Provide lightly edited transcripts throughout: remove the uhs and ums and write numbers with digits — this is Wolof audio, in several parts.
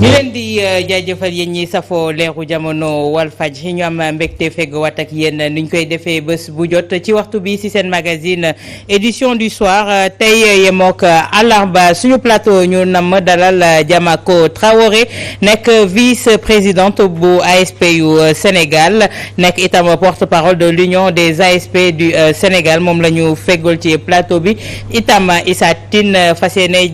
ñu leen di jaajëfal yéen ñi safoo leeru jamono Walfadjri ñu am mbégte feggowaat ak yéen ni ñu koy defee bés bu jot ci waxtu bi ci seen magazine édition du soir tey yemook àllarba suñu plateau ñu nam dalal Diamako Traoré nekk vice-présidente bu ASP yu Sénégal nekk itam porte-parole de l'Union des ASP du Sénégal moom la ñu feggool ci plateau bi itam Issa Tine fas yéene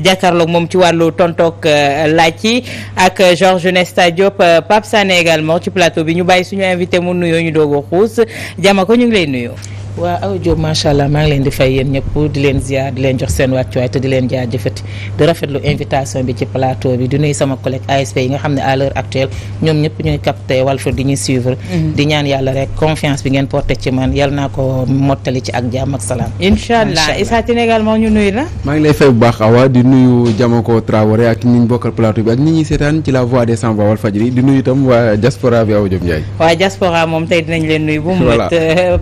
jàkkaarloog moom ci wàllu tontoog laaj yi ak Georges Nesta Diop Pape Sané également ci plateau bi ñu bàyyi suñu invité mu nuyoo ñu doog a xuus Diamako ñu ngi lay nuyu. waaw Awa Diop macha allah maa ngi leen di fay yéen ñëpp di leen ziar di leen jox seen wàccuwaay te di leen jaajëfati di rafetlu invitation bi ci plateau bi di nuyu sama collègue ASP yi nga xam ne à l'heure actuelle ñoom ñëpp ñuy capté Walf di ñuy suivre. di ñaan yàlla rek confiance bi ngeen porté ci man yàlla naa ko mottali ci ak jàmm ak salaam. incha allah Issa Tine également ñu nuyu la. maa ngi lay fay bu baax Awa di nuyu Diamako Traoré ak ñi ñu bokkal plateau bi ak ñi ñuy seetaan ci la voix des sans voix Walfadjri di nuyu itam waa diaspora bi Awa Diop Ndiaye. waa diaspora moom tey dinañ leen nuyu. bu mu mat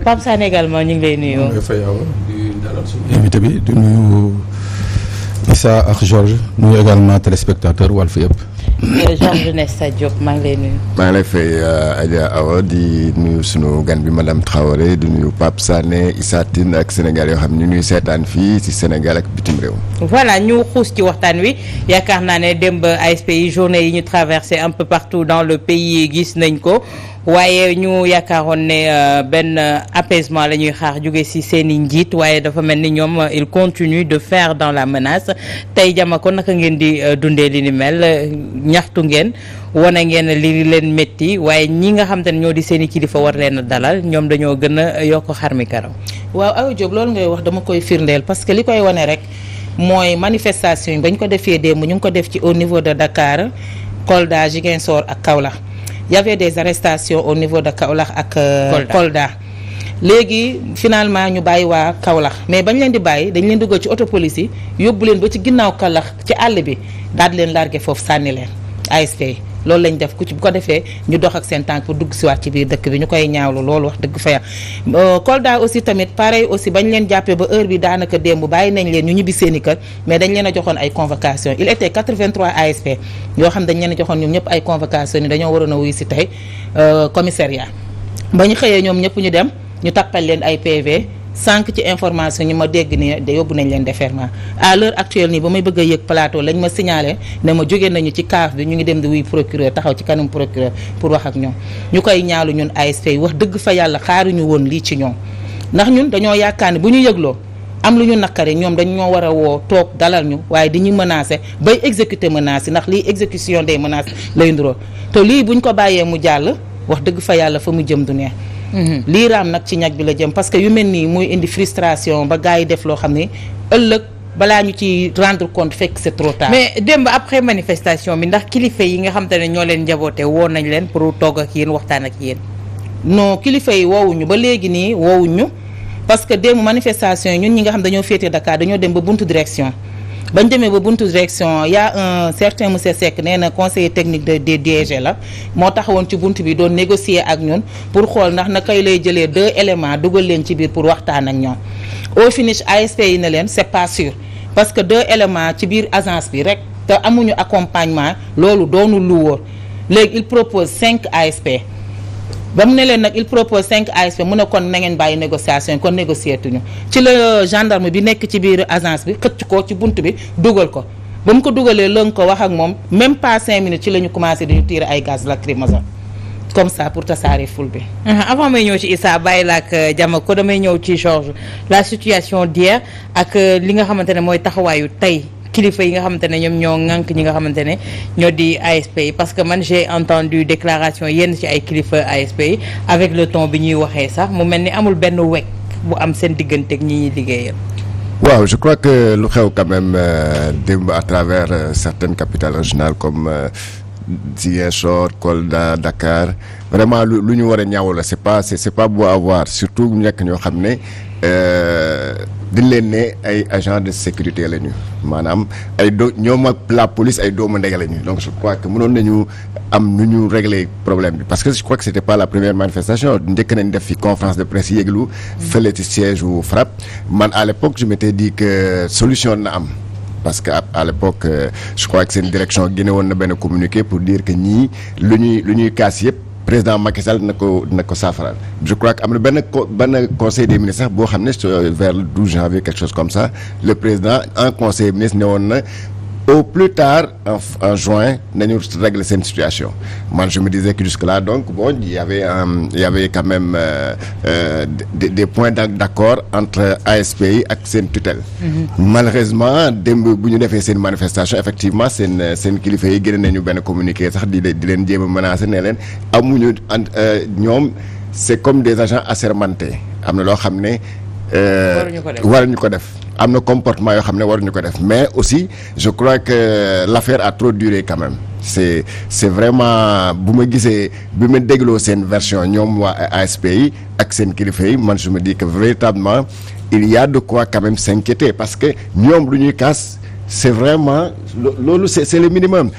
Pape Sané également ñu ngi lay nuyu. fay Awa di dalal suñu invité bi di nuyu Issa ak Georges nuyu également téléspectateur Walf yëpp. Georges Nesta Diop maa ngi lay nuyu. maa ngi lay fay Adja Awa di nuyu sunu gan bi madame Traoré di nuyu Pape Sané Issa Tine ak Sénégal yoo xam ne ñu nuy seetaan fii ci Sénégal ak bitim réew. voilà ñu xuus ci waxtaan wi yaakaar naa ne démb ASP yi journée yi ñu traversé un peu partout dans le pays gis nañ ko. waaye ñu yaakaaroon ne benn apaisement la ñuy xaar jóge ci seen i njiit waaye dafa mel ni ñoom il continue de faire dans la menace tey Diamako naka ngeen di dundee li ni mel ñaxtu ngeen wane ngeen li leen métti waaye ñi nga xam te ne ñoo di seen i kilifa war leen a dalal ñoom dañoo gën a yokk xar mi karaw. waaw Awa Diop loolu ngay wax dama koy firndeel parce que li koy wane rek mooy manifestation yi bañ ko defee démb ñu ngi ko def ci au niveau de Dakar Kolda Ziguinchor ak Kaolack. Il y avait des arrestations au niveau de Kaolack ak Kolda léegi finalement ñu bàyyi waa Kaolack mais bañ leen di bàyyi dañ leen duggal ci auto police yi yóbbu leen ba ci ginnaaw Kaolack ci àll bi daal di leen largué foofu sànni leen ASP yi loolu lañ def ku ci bu ko defee ñu dox ak seen tànk pour dugg si waat ci biir dëkk bi ñu koy ñaawlu loolu wax dëgg fa ya Kolda aussi tamit pareil aussi bañ leen jàppee ba heure bi daanaka démb bàyyi nañ leen ñu ñibbi seen i kër mais dañ leen a joxoon ay convocation il était 83 ASP yoo xam dañ leen a joxoon ñoom ñëpp ay convocation ni dañoo waroon a wuyu si tey commissariat ba ñu xëyee ñoom ñëpp ñu dem ñu tappal leen ay PV sànq ci information ñu ma dégg ni de yóbbu nañ leen déferment à l'heure actuelle nii ba may bëgg a yëg plateau lañ ma signalé ne ma jógee nañu ci CAF bi ñu ngi dem di wuy procureur taxaw ci kanam procureur pour wax ak ñoom ñu koy ñaalu ñun ASP yi wax dëgg fa yàlla xaaruñu woon lii ci ñoom ndax ñun dañoo yaakaar ne bu ñu yëgloo am lu ñu naqare ñoom dañ ñoo war a woo toog dalal ñu waaye di ñu menacé bay exécuter menaces yi ndax lii exécution des menaces lay nduroo te lii buñ ko bàyyee mu jàll wax dëgg fa yàlla fa mu jëm du neex lii raam nag ci ñag bi la jëm parce que yu mel nii muy indi frustration ba gars yi def loo xam ne ëllëg balaa ñu ci rendre compte fekk c'est trop tard. mais démb après manifestation bi ndax kilifa yi nga xam te ne ñoo leen njaboote woo nañ leen pour toog ak yéen waxtaan ak yéen. non kilifa yi woowuñu ba léegi nii woowuñu parce que démb manifestation yi ñun ñi nga xam dañoo féete Dakar dañoo dem ba buntu direction. bañ demee ba buntu direction y a un certain monsieur Seck nee na conseiller technique de DG la moo taxawoon ci buntu bi doon négocier ak ñun pour xool ndax na kay lay jëlee 2 éléments dugal leen ci biir pour waxtaan ak ñoom au finish ASP yi ne leen c'est pas sûr parce que 2 éléments ci biir agence bi rek te amuñu accompagnement loolu doonul lu wóor léegi il propose 5 ASP ba mu ne leen nag il propose 5 ASP mu ne kon na ngeen bàyyi négociation kon négocier tuñu ci la gendarme bi nekk ci biir agence bi xëcc ko ci bunt bi dugal ko ba mu ko dugalee la nga ko wax ak moom même pas 5 minutes ci la ñu commencé di ñu tirer ay gaz lacrymogène comme ça pour tasaare ful bi. avant may ñëw ci Issa bàyyi la ak Diamako damay ñëw ci Georges la situation d'hier ak li nga xamante ne mooy taxawaayu tey. kilifa yi nga xamante ne ñoom ñoo ŋànk ñi nga xamante ne ñoo di ASP yi parce que man j'ai entendu déclaration yenn ci ay kilifa ASP yi avec le ton bi ñuy waxee sax mu mel ni amul benn wekk bu am seen diggante ak ñi ñuy liggéeyal. waaw je crois que lu xew quand même démb à travers certaines capitales régionales comme Ziguinchor Kolda Dakar vraiment lu ñu war a ñaaw la c'est pas beau à voir surtout ñu nekk ñoo xam ne dañ leen ne ay agents de sécurité la ñu maanaam ñoom ak la police ay doomu ndege la ñu donc je crois que mënoon nañu am nu ñu régler problème bi parce que je crois que c'était pas la première manifestation njëkk nañ def fi conférence de presse yëglu fële ci siège u FRAPP man à l'époque je m'étais dit que solution na am parce que à l'époque je crois que seen direction génne woon na benn communiqué pour dire que ñii lu ñuy kaas yëpp président Macky Sall na ko saafaraal. Je crois que am na benn conseil des ministres sax boo xam ne vers le 12 janvier quelque chose comme ça le président en conseil des ministres ne woon na au plus tard en juin nañu régler seen situation man je me disais que jusque là donc bon il y avait quand même des points d'accord entre ASPI ak seen tutelle. Malheureusement démb bu ñu defee seen manifestation effectivement seen kilifa yi génne nañu benn communiqué sax di leen jéem a menacer ne leen amuñu ñoom c'est comme des agents assermentés am na loo xam ne. waruñu ko def am na comportement yoo xam ne waruñu ko def mais aussi je crois que l'affaire a trop duré quand même c'est vraiment bu ma gisee bi ma dégloo seen version ñoom waa ASPI ak seen kilifa yi man je me dis que véritablement il y a de quoi quand même s'inquiéter parce que ñoom lu ñuy kaas c'est vraiment loolu c'est le minimum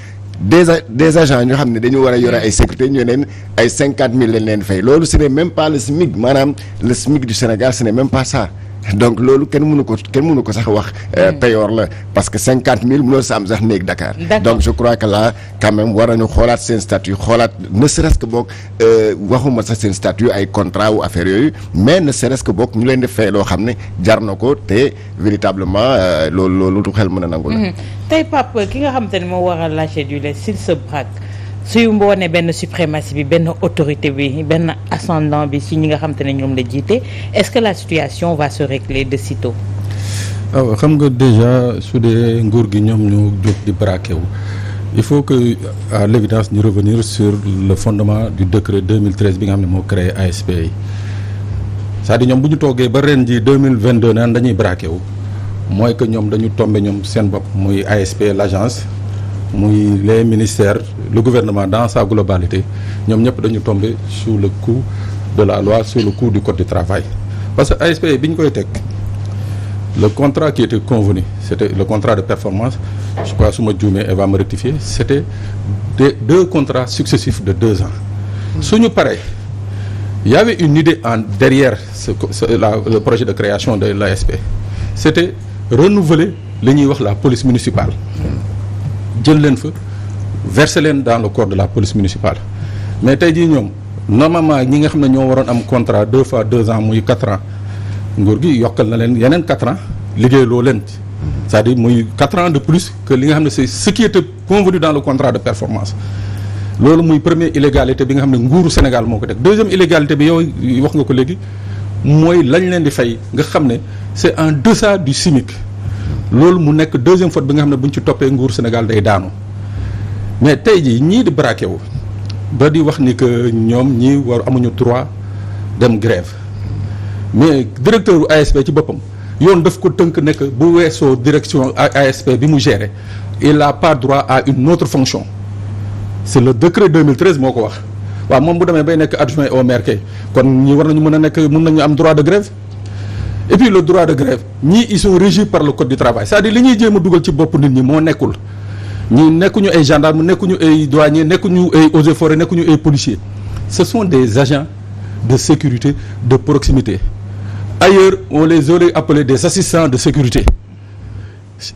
des agents ñoo xam ne dañu war a yore ay sécurité ñu leen ay 50 000 lañ leen fay loolu ce n'est même pas le SMIC maanaam le SMIC du Sénégal ce n'est même pas ça donc loolu kenn mënu ko sax wax payoor la parce que 50 000 mënoo sa am sax néeg Dakar. Donc je crois que là quand même war nañu xoolaat seen statut xoolaat ne serait-ce que boog waxuma sax seen statut ay contrat ou affaire yooyu mais ne serait-ce que boog ñu leen di fay loo xam ne jar na ko te véritablement loolu du xel mën a nangu la. tey Pape ki nga xam te ne moo war a lâcher du lait s'il se braque suy mboone benn suprématie bi benn autorité bi benn ascendant bi ci ñi nga xam te ne ñoom la jiite est-ce que la situation va se régler de sitôt. waaw xam nga déjà su dee nguur gi ñoom ñu jóg di braqué wu il faut que à l'évidence ñu revenir sur le fondement du décret 2013 bi nga xam ne moo créé ASPI c'est-à-dire ñoom bu ñu toogee ba ren ji 2022 naan dañuy braqué wu mooy que ñoom dañu tombé ñoom seen bopp muy ASP l'agence muy les ministères le gouvernement dans sa globalité ñoom ñëpp dañu tombé sous le coup de la loi sous le coup du code du travail parce que ASP bi ñu koy teg le contrat qui était convenu c'était le contrat de performance je crois su ma juumee elle va me rectifier c'était deux contrats successifs de 2 ans suñu paree il y avait une idée derrière le projet de création de l'ASP c'était renouveler li ñuy wax la police municipale jël leen fa verser leen dans le corps de la police municipale mais tey jii ñoom normalement ñi nga xam ne ñoo waroon am contrat 2 fois 2 ans muy 4 ans nguur gi yokkal na leen yeneen 4 ans liggéey loo leen c'est-à-dire muy 4 ans de plus que li nga xam ne c'est ce qui était convenu dans le contrat de performance loolu muy première illégalité bi nga xam ne nguuru Sénégal moo ko teg deuxième illégalité bi yow wax nga ko léegi mooy lañ leen di fay nga xam ne c'est en deçà du SMIC loolu mu nekk deuxième faute bi nga xam ne bu ñu ci toppee nguur Sénégal day daanu mais tey jii ñii di braqué wu ba di wax ni que ñoom ñii amuñu droit dem grève mais directeur bu ASP ci boppam yoon daf ko tënk nekk bu weesoo direction ASP bi mu géré il a pas droit à une autre fonction c'est le décret 2013 moo ko wax waaw moom bu demee bay nekk adjoint au maire kay kon ñi war nañu mën nañu am droit de grève et puis le droit de grève ñii ils sont régis par le code du travail c'est-à-dire li ñuy jéem a dugal ci bopp nit ñi moo nekkul ñi nekkuñu ay gendarmes nekkuñu ay douaniers nekkuñu ay eaux et forêts nekkuñu ay policiers ce sont des agents de sécurité de proximité ailleurs on les aurait appelés des assistants de sécurité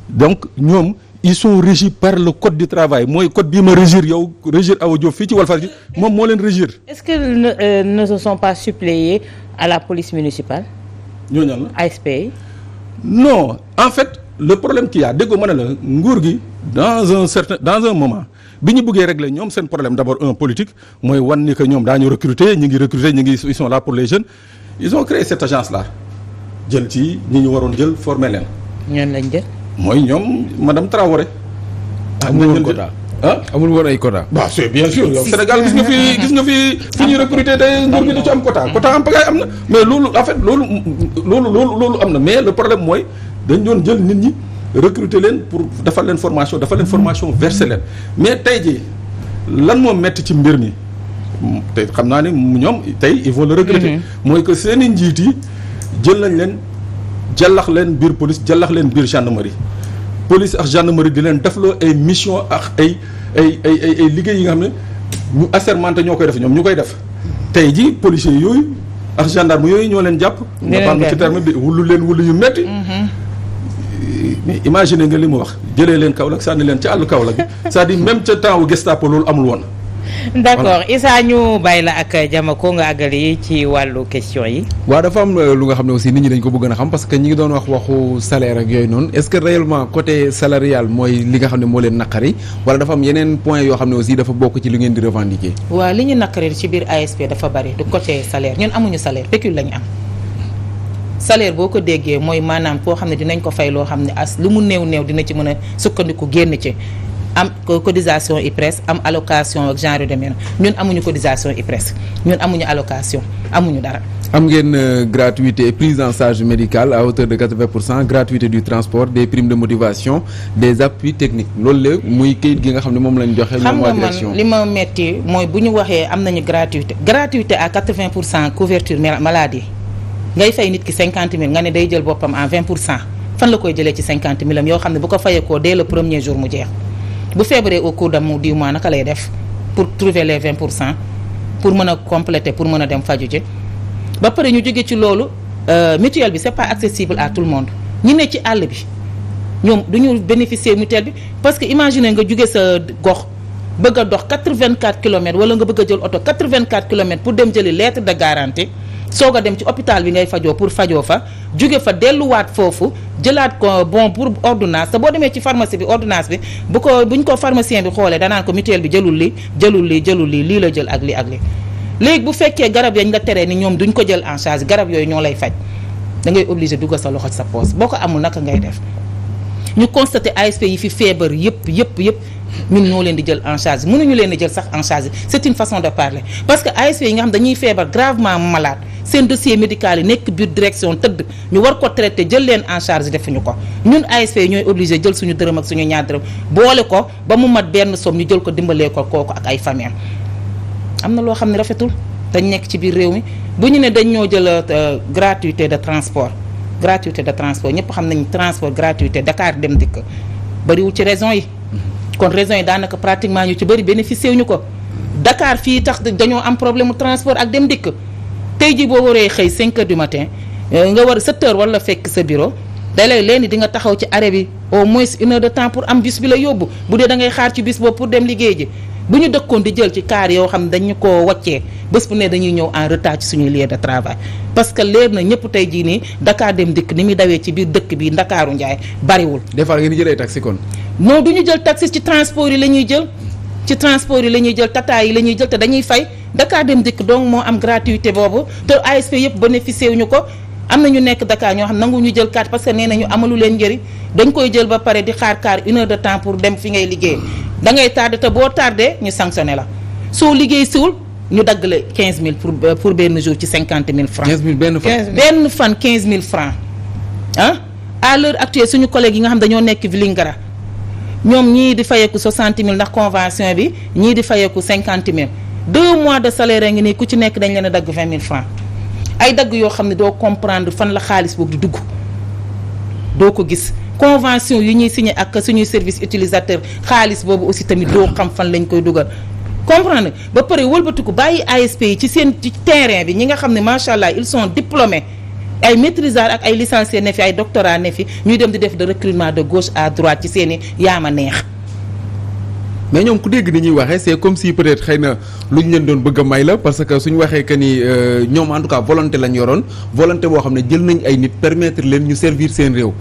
donc ñoom ils sont régis par le code du travail mooy code bii ma régir yow régir Awa Diop fii ci Walfadjri moom moo leen régir. est-ce que ne se sont pas suppléés à la police municipale. ñooñu la ASP. non en fait le problème qu'il y a déggoo ma ne la nguur gi dans un moment bi ñu bëggee régler ñoom seen problème d'abord un politique mooy wan ni que ñoom daañu recruter ñu ngi ils sont là pour les jeunes ils ont créé cette agence là jël ci ñi ñu waroon jël former leen. ñoom lañ jël. mooy ñoom madame Traoré. amul woon quota amul woon ay quota. bah c'est bien sûr yow Sénégal gis nga fi ñuy recruter tey nguur gi du ci am quota am pagaay am na mais loolu en fait loolu am na mais le problème mooy dañ doon jël nit ñi recruter leen pour defal leen formation verser leen mais tey jii lan moo metti ci mbir mi tey xam naa ne ñoom tey ils vont le regretter mooy que seeni njiit yi jël nañ leen jàllax leen biir police jàllax leen biir gendarmerie police ak gendarmerie di leen defloo ay mission ak ay liggéey yi nga xam ne ñu assermenté ñoo koy def ñoom ñu koy def tey ji policiers yooyu ak gendarme yooyu ñoo leen jàpp nga baal ma ci terme bi wulu leen wulu yu metti mais imagine nga li mu wax jëlee leen Kaolack sànni leen ca àll Kaolack bi c'est-à-dire même ca temps wu Gestapo loolu amul woon. d'accord Issa ñu bàyyi la ak Diamako nga àggali ci wàllu question yi. waaw dafa am lu nga xam ne aussi nit ñi dañ ko bëgg a xam parce que ñi ngi doon wax waxu salaire ak yooyu noonu est-ce que réellement côté salarial mooy li nga xam ne moo leen naqari wala dafa am yeneen point yoo xam ne aussi dafa bokk ci li ngeen di revendiquer. waaw li ñu naqari ci biir ASP dafa bari du côté salaire ñun amuñu salaire pécule lañu am. salaire boo ko déggee mooy maanaam koo xam ne dinañ ko fay loo xam ne as lu mu néew dina ci mën a sukkandiku génn ci am cotisation IPRES am allocation ak genre de mel ñun amuñu cotisation IPRES ñun amuñu allocation amuñu dara. am ngeen gratuité prise en charge médicale à hauteur de 80%, gratuité du transport, des primes de motivation, des appuis techniques loolu la muy kayit gi nga xam ne moom lañ joxe. xam nga man li ma metti mooy bu ñu waxee am nañu gratuité à 80% couverture maladie ngay fay nit ki 50 000 nga ne day jël boppam en 20% fan la koy jëlee ci 50 000 am yoo xam ne bu ko fayekoo dès le premier jour mu jeex. bu feebaree au cours du mois naka lay def pour trouver les 20% pour mën a compléter pour mën a dem faju ji ba pare ñu jóge ci loolu mutuelle bi c'est pas accessible à tout le monde ñi ne ci àll bi ñoom du ñu bénéficier mutuelle bi parce que imagine nga jóge sa gox bëgg a dox 84 kilomètres wala nga bëgg a jël oto 84 kilomètres pour dem jëli lettre de garantie soog a dem ci hôpital bi ngay fajoo pour fajoo fa jóge fa delluwaat foofu jëlaat ko bon pour ordonnance te boo demee ci pharmacie bi ordonnance bi buñ ko pharmacien bi xoolee danaan ko mutuelle bi jëlul lii lii la jël ak lii léegi bu fekkee garab yañ la teree ni ñoom duñ ko jël en charge garab yooyu ñoo lay faj da ngay obligé duggal sa loxo ci sa poche boo ko amul naka ngay def ñu constaté ASP yi fi feebar yëpp ñun ñoo leen di jël en charge mënuñu leen di jël sax en charge c'est une façon de parler parce que ASP yi nga xam dañuy feebar gravement malade seen dossier médical yi nekk biir direction tëdd ñu war ko traité jël leen en charge defuñu ko ñun ASP yi ñooy obligé jël suñu dërëm ak suñu ñaar dërëm boole ko ba mu mat benn somme ñu jël ko dimbalee ko kooku ak ay famille am na loo xam ne rafetul dañ nekk ci biir réew mi bu ñu ne dañ ñoo jël gratuité de transport ñëpp xam nañ transport gratuité Dakar dem dikk bariwul ci régions yi kon régions yi daanaka pratiquement ñu ci bëri bénéficié wuñu ko Dakar fii tax dañoo am problème mu transport ak dem dikk tey jii boo waree xëy 5 heures du matin nga war 7 heures wala fekk sa bureau da lay leen di nga taxaw ci arrêt bi au moins 1 heure de temps pour am bus bi la yóbbu bu dee da ngay xaar ci bus boobu pour dem liggéey ji bu ñu dëkkoon di jël ci car yoo xam ne dañu ko waccee bés bu ne dañuy ñëw en retard ci suñuy lieu de travail parce que leer na ñëpp tey jii nii Dakar dem dikk ni muy dawee ci biir dëkk bi Ndakaaru Njaay bariwul. des fois ngeen di jël ay taxi kon. non du ñu jël taxi ci transport yi la ñuy jël tata yi la ñuy jël te dañuy fay Dakar dem dikk donc moo am gratuité boobu te ASP yëpp bénéficié wuñu ko am na ñu nekk Dakar ñoo xam nangu ñu jël carte parce que nee nañu amalu leen njëriñ dañ koy jël ba pare di xaar 1 heure de temps pour dem fi ngay liggéey da ngay tardé te boo tardé ñu sanctionné la soo liggéey siwul ñu dagg la 15000 pour benn jour ci 50000 francs. 15000 benn fan benn fan 15000 francs ah à l'heure actuelle suñu collègues yi nga xam dañoo nekk Vélingara ñoom ñii di fayeeku 60000 ndax convention bi ñii di fayeeku 50000 2 mois de salaire ngi nii ku ci nekk dañ leen a dagg 20000 francs ay dagg yoo xam ne doo comprendre fan la xaalis boobu di dugg doo ko gis convention yu ñuy signé ak suñuy service utilisateur xaalis boobu aussi tamit doo xam fan lañ koy dugal comprendre ba pare wëlbatiku bàyyi ASP yi ci seen ci terrain bi ñi nga xam ne macha allah ils sont diplômés ay maîtrisards ak ay licenciés ne fi ay doctorats ne fi ñuy dem di def de recrutement de gauche à droite ci seen i yaama neex. mais ñoom ku dégg ni ñuy waxee c'est comme si peut-être xëy na lu ñu leen doon bëgg a may la parce que suñu waxee que ni ñoom en tout cas volonté lañ yoroon volonté boo xam ne jël nañ ay nit permettre leen ñu servir seen réew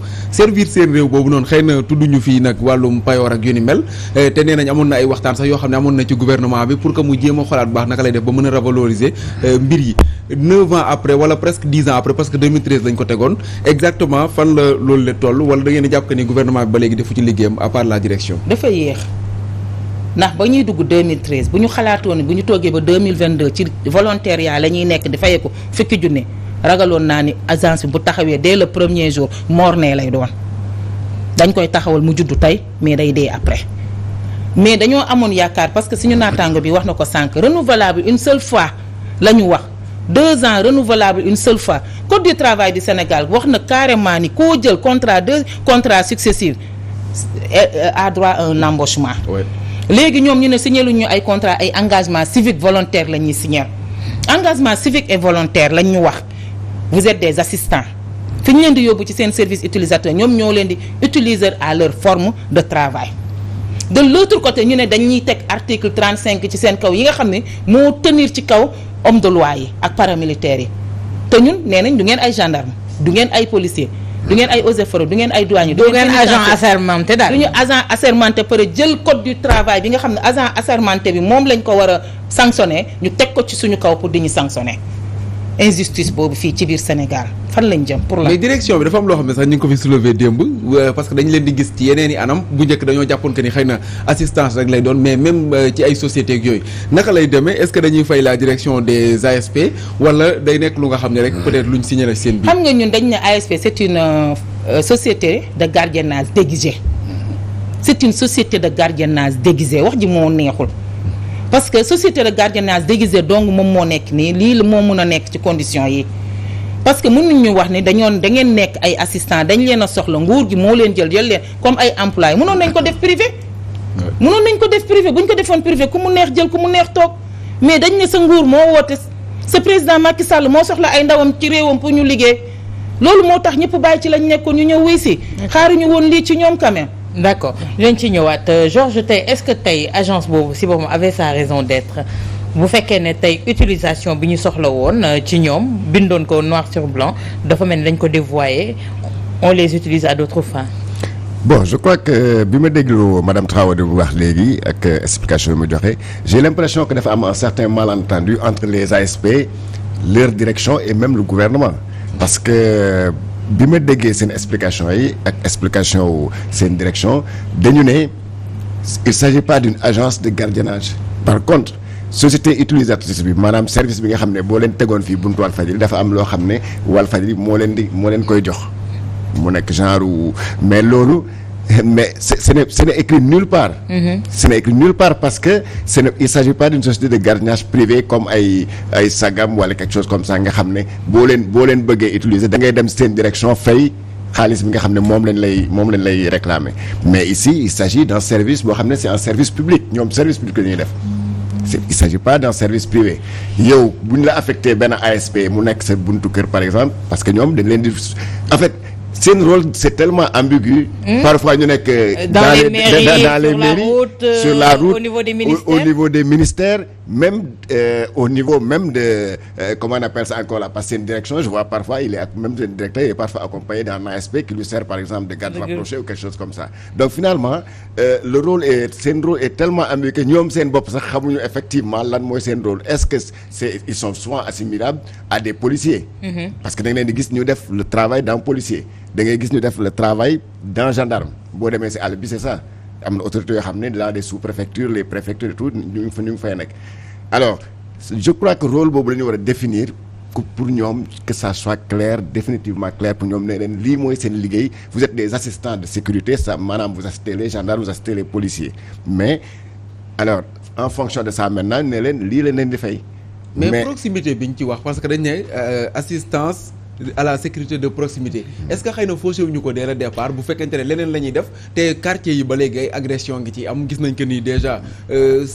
boobu noonu xëy na tudduñu fii nag wàllum payoor ak yu ni mel te nee nañ amoon na ay waxtaan sax yoo xam ne amoon na ci gouvernement bi pour que mu jéem a xoolaat bu baax naka lay def ba mën a revaloriser mbir yi 9 ans après wala presque 10 ans après parce que 2013 lañ ko tegoon exactement fan la loolu la toll wala da ngeen di jàpp que ni gouvernement bi ba léegi defu ci liggéeyam à part la direction. dafa yéex. ndax ba ñuy dugg 2013 bu ñu xalaatoon ni bu ñu toogee ba 2022 ci volontariat la ñuy nekk di fayeeku fukki junne ragaloon naa ni agence bi bu taxawee dès le premier jour morne lay doon dañ koy taxawal mu juddu tey mais day dee après mais dañoo amoon yaakaar parce que suñu naataango bi wax na ko sànq renouvelable une seule fois la ñu wax 2 ans renouvelable une seule fois code du travail du Sénégal wax na carrément ni koo jël contrat successif a droit à un embauchement. Ouais. léegi ñoom ñu ne signé lu ñu ay contrat ay engagement civique volontaire la ñuy signer engagement civique et volontaire lañ ñu wax vous êtes des assistants fi ñu leen di yóbbu ci seen service utilisateur ñoom ñoo leen di utiliser à leur forme de travail. de l'autre côté ñu ne dañuy teg article 35 ci seen kaw yi nga xam ne moo tenir ci kaw homme de loi yi ak paramilitaires yi te ñun nee nañ du ngeen ay gendarme du ngeen ay policier du ngeen ay eaux et forêts du ngeen ay douanier du ngeen agent assermenté daal du ñu agent assermenté pare jël code du travail bi nga xam ne agent assermenté bi moom lañ ko war a sanctionné ñu teg ko ci suñu kaw pour di ñu sanctionné injustice boobu fii ci biir Sénégal fan lañ jëm pour la. mais direction bi dafa am loo xam ne sax ñu ngi ko fi soulever démb parce que dañu leen di gis ci yeneen i anam bu njëkk dañoo jàppoon que ni xëy na assistance rek lay doon mais même ci ay sociétés ak yooyu naka lay demee est-ce que dañuy fay la direction des ASP wala day nekk lu nga xam ne rek peut-être luñ signé la seen biir. xam nga ñun dañ ne ASP c'est une société de gardiennage déguisée c'est une société de gardiennage déguisée wax ji moo neexul. parce que société de gardiennage déguisé donc moom moo nekk nii lii la moo mun a nekk ci conditions yi parce que mënuñ ñu wax ni da ngeen nekk ay assistants dañ leen a soxla nguur gi moo leen jël leen comme ay employés mënoon nañ ko def privé. mënoon nañ ko def privé bu ñu ko defoon privé ku mu neex jël ku mu neex toog mais dañ ne sa nguur moo woote sa président Macky Sall moo soxla ay ndawam ci réewam pour ñu liggéey loolu moo tax ñëpp bàyyi ci lañ nekkoon ñu ñëw wuy si xaaruñu woon lii ci ñoom quand même. d'accord dinañ ci ñëwaat Georges tey est-ce que tey agence boobu si boppam avait sa raison d'être bu fekkee ne tey utilisation bi ñu soxla woon ci ñoom bindoon ko noir sur blanc dafa mel ni dañ ko dévoyer on les utilise à d'autres fins. bon je crois que bi ma déglu madame Traoré bu wax léegi ak explication yi mu joxe j'ai l'impression que dafa am un certain malentendu entre les ASP leur direction et même le gouvernement parce que bi ma déggee seen explication yi ak explication wu seen direction dañu ne il s'agit pas d'une agence de gardiennage par contre société utilisatrice bi maanaam service bi nga xam ne boo leen tegoon fii buntu Walfadjri dafa am loo xam ne Walfadjri moo leen koy jox mu nekk genre mais loolu mais ce n'est écrit nulle part. Ce n'est écrit nulle part parce que il s'agit pas d'une société de gardiennage privé comme ay Sagam wala quelque chose comme ça nga xam ne boo leen bëggee utiliser da ngay dem seen direction fay xaalis bi nga xam ne moom lañ lay réclamer mais ici il s'agit d'un service boo xam ne c'est un service public ñoom service public la ñuy def. il s'agit pas d'un service privé yow bu ñu la affecté benn ASP mu nekk sa buntu kër par exemple parce que ñoom dañ leen di en fait. seen rôle c'est tellement ambigu. Parfois ñu nekk dans les mairies sur la route au niveau des ministères même au niveau même de comment on appelle ça encore là parce que c'est une direction je vois parfois il est même le directeur il est parfois accompagné d'un ASP qui lui sert par exemple de garde rapproché ou quelque chose comme ça donc finalement seen rôle est tellement ambigu que ñoom seen bopp sax xamuñu effectivement lan mooy seen rôle est-ce que ils sont souvent assimilables à des policiers parce que da nga leen di gis ñu def le travail d'un policier da ngay gis ñu def le travail d'un gendarme boo demee si àll bi c'est ça am na autorités yoo xam ne dans des sous-préfectures les préfectures et tout ñu ngi fay nekk alors je crois que rôle boobu la ñu war a définir pour ñoom que ça soit clair définitivement clair pour ñoom ne leen lii mooy seen liggéey vous êtes des assistants de sécurité ça maanaam vous assistez les gendarmes vous assistez les policiers mais alors en fonction de ça maintenant ne leen lii la leen di fay. mais proximité bi ñu ci wax parce que dañ ne assistance à la sécurité de proximité est-ce que xëy na faussé wuñu ko dès le départ bu fekkente ne leneen la ñuy def te quartier yi ba léegi ay agression ngi ci am gis nañ que ni déjà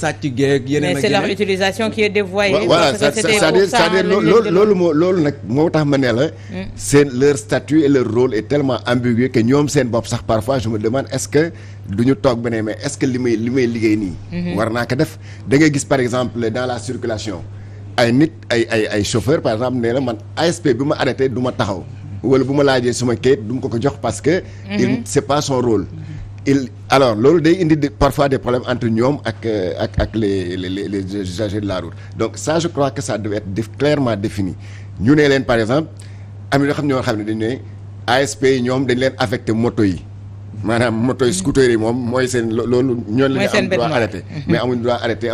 sàcc geeg yeneen mais c'est leur utilisation qui est dévoyée. voilà c'est-à-dire loolu nag moo tax ma ne la seen leur statut et leur rôle est tellement ambigu que ñoom seen bopp sax parfois je me demande est-ce que duñu toog beneen mais est-ce que li may liggéey nii war naa ko def da ngay gis par exemple dans la circulation ay nit ay chauffeur par exemple nee na man ASP bi ma arrêté du ma taxaw wala bu ma laajee suma kayit du ma ko jox parce que c'est pas son rôle alors loolu day indi parfois des problèmes entre ñoom ak les usagers de la route donc ça je crois que ça devait être clairement défini ñu ne leen par exemple am na ñoo xam ne dañu ne ASP yi ñoom dañ leen affecté moto yi maanaam moto yi scooter yi moom mooy seen loolu ñoon la ñu am droit arrêté mais amuñ droit arrêté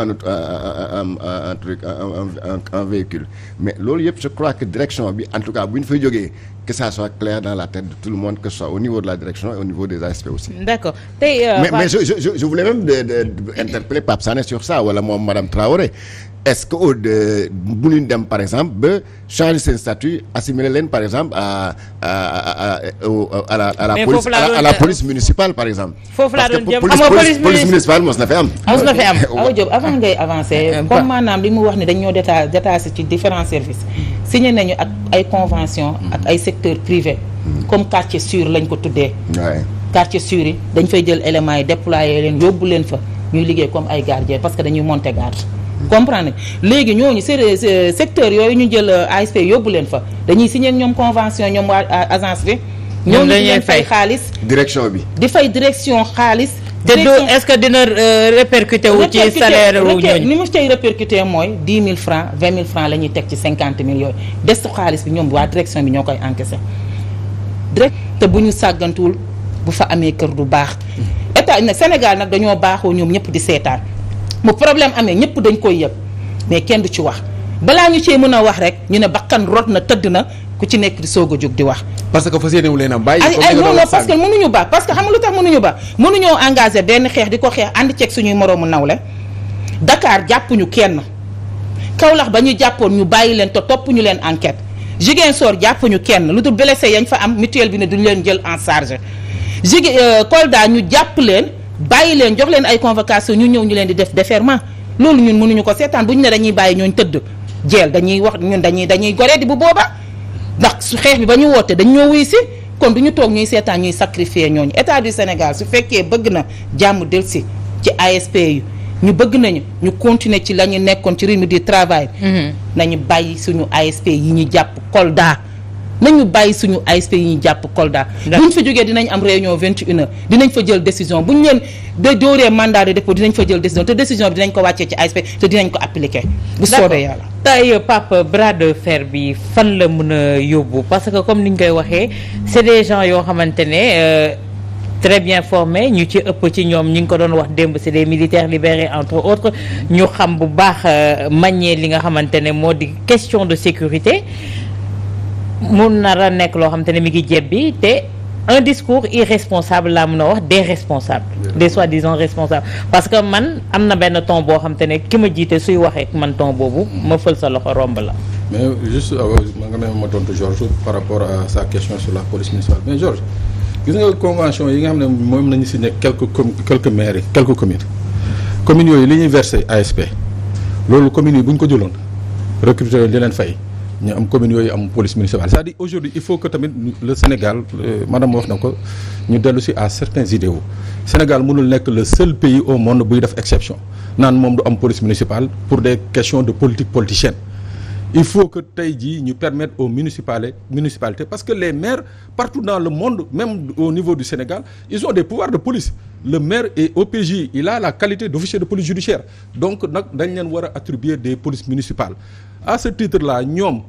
un véhicule mais loolu yëpp je crois que direction bi en tout cas bu ñu fay jógee que ça soit clair dans la tête de tout le monde que ce soit au niveau de la direction et au niveau des ASP aussi. D'accord tey mais je voulais même de interpeller Pape Sané sur ça wala moom madame Traoré est-ce que bu ñu dem par exemple ba changer seen statut assimiler leen par exemple à la police municipale par exemple. foofu laa doon jëm police municipale mos na fi am. Awa Diop avant ngay avancer comme maanaam li mu wax ni dañoo détaché ci différents services signé nañu ak ay convention ak ay secteurs privés comme quartier sûr lañ ko tuddee. Ouais. quartier sûr yi dañ fay jël éléments yi déployer leen yóbbu leen fa ñuy liggéey comme ay gardiens parce que dañuy monter garde. comprendre léegi ñooñu secteur yooyu ñu jël ASP yóbbu leen fa dañuy signé ak ñoom convention ñoom waa agence bi. ñooñu di leen fay xaalis. direction bi. di fay direction xaalis. te du est-ce que dina répercuté wu ci salaire wu ñooñu. ni mu cay répercuté mooy 10 000 francs 20 000 francs la ñuy teg ci 50 000 yooyu destu xaalis bi ñoom waa direction bi ñoo koy encaissé. direct te bu ñu sàggantuwul bu fa amee kër du baax. état nag Sénégal nag dañoo baaxoo ñoom ñëpp di seetaan bu problème amee ñëpp dañ koy yëg mais kenn du ci wax balaa ñu cee mën a wax rek ñu ne bakkan rot na tëdd na ku ci nekk di soog a jóg di wax. parce que fas yéene wu leen a bàyyi. ay non parce que mënuñu baax parce que xam nga lu tax mënuñu baax mënuñoo engagé benn xeex di ko xeex ànd ceeg suñuy moroomu nawle Dakar jàppuñu kenn Kaolack ba ñu jàppoon ñu bàyyi leen te topp ñu leen enquête Ziguinchor jàppuñu kenn lu dul blessé yañ fa am mutuelle bi ne duñu leen jël en charge Kolda ñu jàpp leen bàyyi leen jox leen ay convocation ñu ñëw ñu leen di def déferment loolu ñun mënuñu ko seetaan bu ñu ne dañuy bàyyi ñooñ tëdd jeel dañuy wax ñun dañuy goree di bu booba ndax su xeex bi ba ñu woote dañ ñoo wuy si kon du ñu toog ñuy seetaan ñuy sacrifier ñooñu état du Sénégal su fekkee bëgg na jàmm delsi ci ASP yu ñu bëgg nañu ñu continuer ci la ñu nekkoon ci rythme du travail. nañu bàyyi suñu ASP yi ñu jàpp Kolda nañu bàyyi suñu ASP yi ñu jàpp Kolda. buñ fa jógee dinañ am réunion 21h dinañ fa jël décision buñ leen de dooree mandat de dépôt dinañ fa jël décision te décision bi dinañ ko wàccee ci ASP te dinañ ko appliquer. bu soobee yàlla. tey Pape bras de fer bi fan la mën a yóbbu parce que comme ni ñu koy waxee c'est des gens yoo xamante ne très bien formés ñu ci ëpp ci ñoom ñi ngi ko doon wax démb c'est des militaires libérés entre autres ñu xam bu baax manier li nga xamante ne moo di question de sécurité mun nar a nekk loo xamante ne mi ngi jebbi te un discours irresponsable laa mën a wax des responsables des soi-disant responsables parce que man am na benn ton boo xamante ne ki ma jiite suy waxee man ton boobu ma fël sa loxo romb la. mais juste ma nga même ma tontu Georges par rapport à sa question sur la police municipale mais Georges gis nga convention yi nga xam ne moom nañu signé quelques maires yi quelques communes yooyu li ñuy versé ASP loolu communes yi bu ñu ko jëloon recruter di leen fay ñu am communes yooyu am police municipale c'est-à-dire aujourd'hui il faut que tamit le Sénégal madame wax na ko ñu dellu si à certains idéaux Sénégal mënul nekk le seul pays au monde buy def exception naan moom du am police municipale pour des questions de politique politicienne il faut que tey jii ñu permettre aux municipalités parce que les maires partout dans le monde même au niveau du Sénégal ils ont des pouvoirs de police le maire est OPJ il a la qualité d'officier de police judiciaire donc nag dañ leen war a attribuer des polices municipales à ce titre là ñoom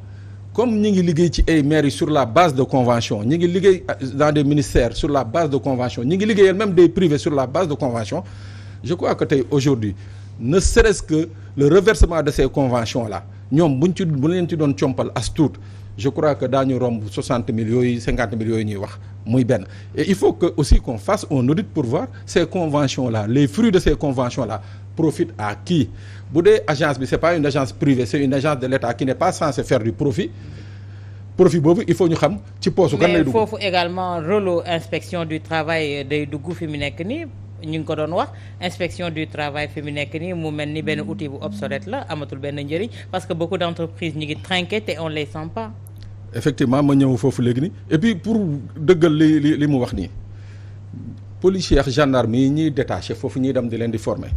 comme ñi ngi liggéey ci ay maires yi sur la base de convention ñi ngi liggéey dans des ministères sur la base de convention ñi ngi liggéeyal même des privés sur la base de convention je crois que tey aujourd'hui ne serait-ce que le reversement de ces conventions là ñoom bu leen ci doon compal as tuut je crois que daañu romb 60 000 yooyu 50 000 yooyu ñuy wax muy benn et il faut que aussi qu'on fasse un audit pour voir ces conventions là les fruits de ces conventions là profitent à qui bu dee agence bi c'est pas une agence privée c'est une agence de l'État qui n'est pas censée faire du profit boobu il faut ñu xam ci poosu kan lay dugg. mais foofu également rôle inspection du travail day dugg fi mu nekk nii ñu ngi ko doon wax inspection du travail fi mu nekk nii mu mel ni benn outil bu obsolète la amatul benn njëriñ parce que beaucoup d'entreprises ñu ngi trinqué te on les sent pas. effectivement ma ñëw foofu léegi nii et puis pour dëggal li mu wax nii policiers gendarmes yi ñuy détaché foofu ñuy dem di leen di former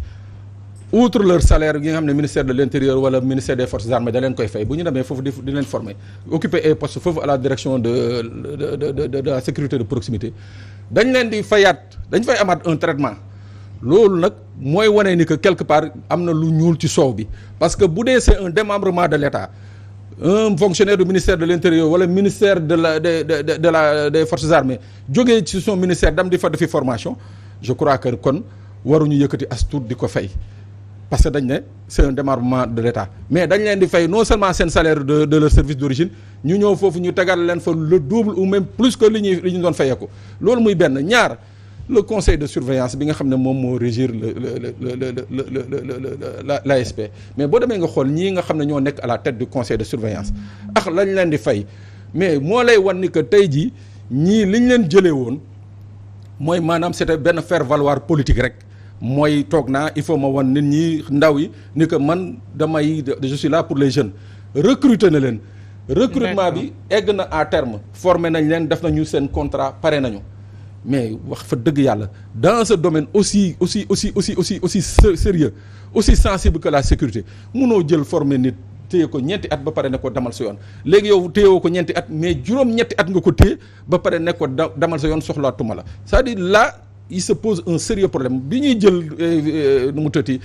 outre leur salaire yi nga xam ne ministère de l'intérieur wala ministère des forces armées da leen koy fay bu ñu demee foofu di leen former occuper ay postes foofu à la direction de la sécurité de proximité dañ leen di fayaat dañ fay amaat un traitement loolu nag mooy wane ni que quelque part am na lu ñuul ci soow bi parce que bu dee c'est un démembrement de l'État un fonctionnaire du ministère de l'intérieur wala ministère des forces armées jógee ci son ministère dam di fa defi formation je crois que kon waruñu yëkkati as tuut di ko fay parce que dañ ne c'est un démembrement de l'État mais dañ leen di fay non seulement seen salaire de leur service d'origine ñu ñëw foofu ñu tegal leen fa le double ou même plus que li ñu doon fayeeku loolu muy benn ñaar le conseil de surveillance bi nga xam ne moom moo régir l'ASP mais boo demee nga xool ñii nga xam ne ñoo nekk à la tête du conseil de surveillance ak lañ leen di fay mais moo lay wan ni que tey jii ñii liñ leen jëlee woon mooy maanaam c'était benn faire valoir politique rek mooy toog naa il faut ma wan nit ñi ndaw yi ni que man je suis là pour les jeunes recruter na leen recrutement bi egg na à terme formé nañ leen def nañu seen contrat pare nañu mais wax fa dëgg yàlla dans ce domaine aussi sérieux aussi sensible que la sécurité munoo jël former nit téye ko ñeenti at ba pare ne ko damal sa yoon léegi yow téyewoo ko ñeenti at mais juróom-ñetti at nga ko téye ba pare ne ko damal sa yoon soxlaatuma la c'est-à-dire là il se pose un sérieux problème bi ñuy jël nu mu tëti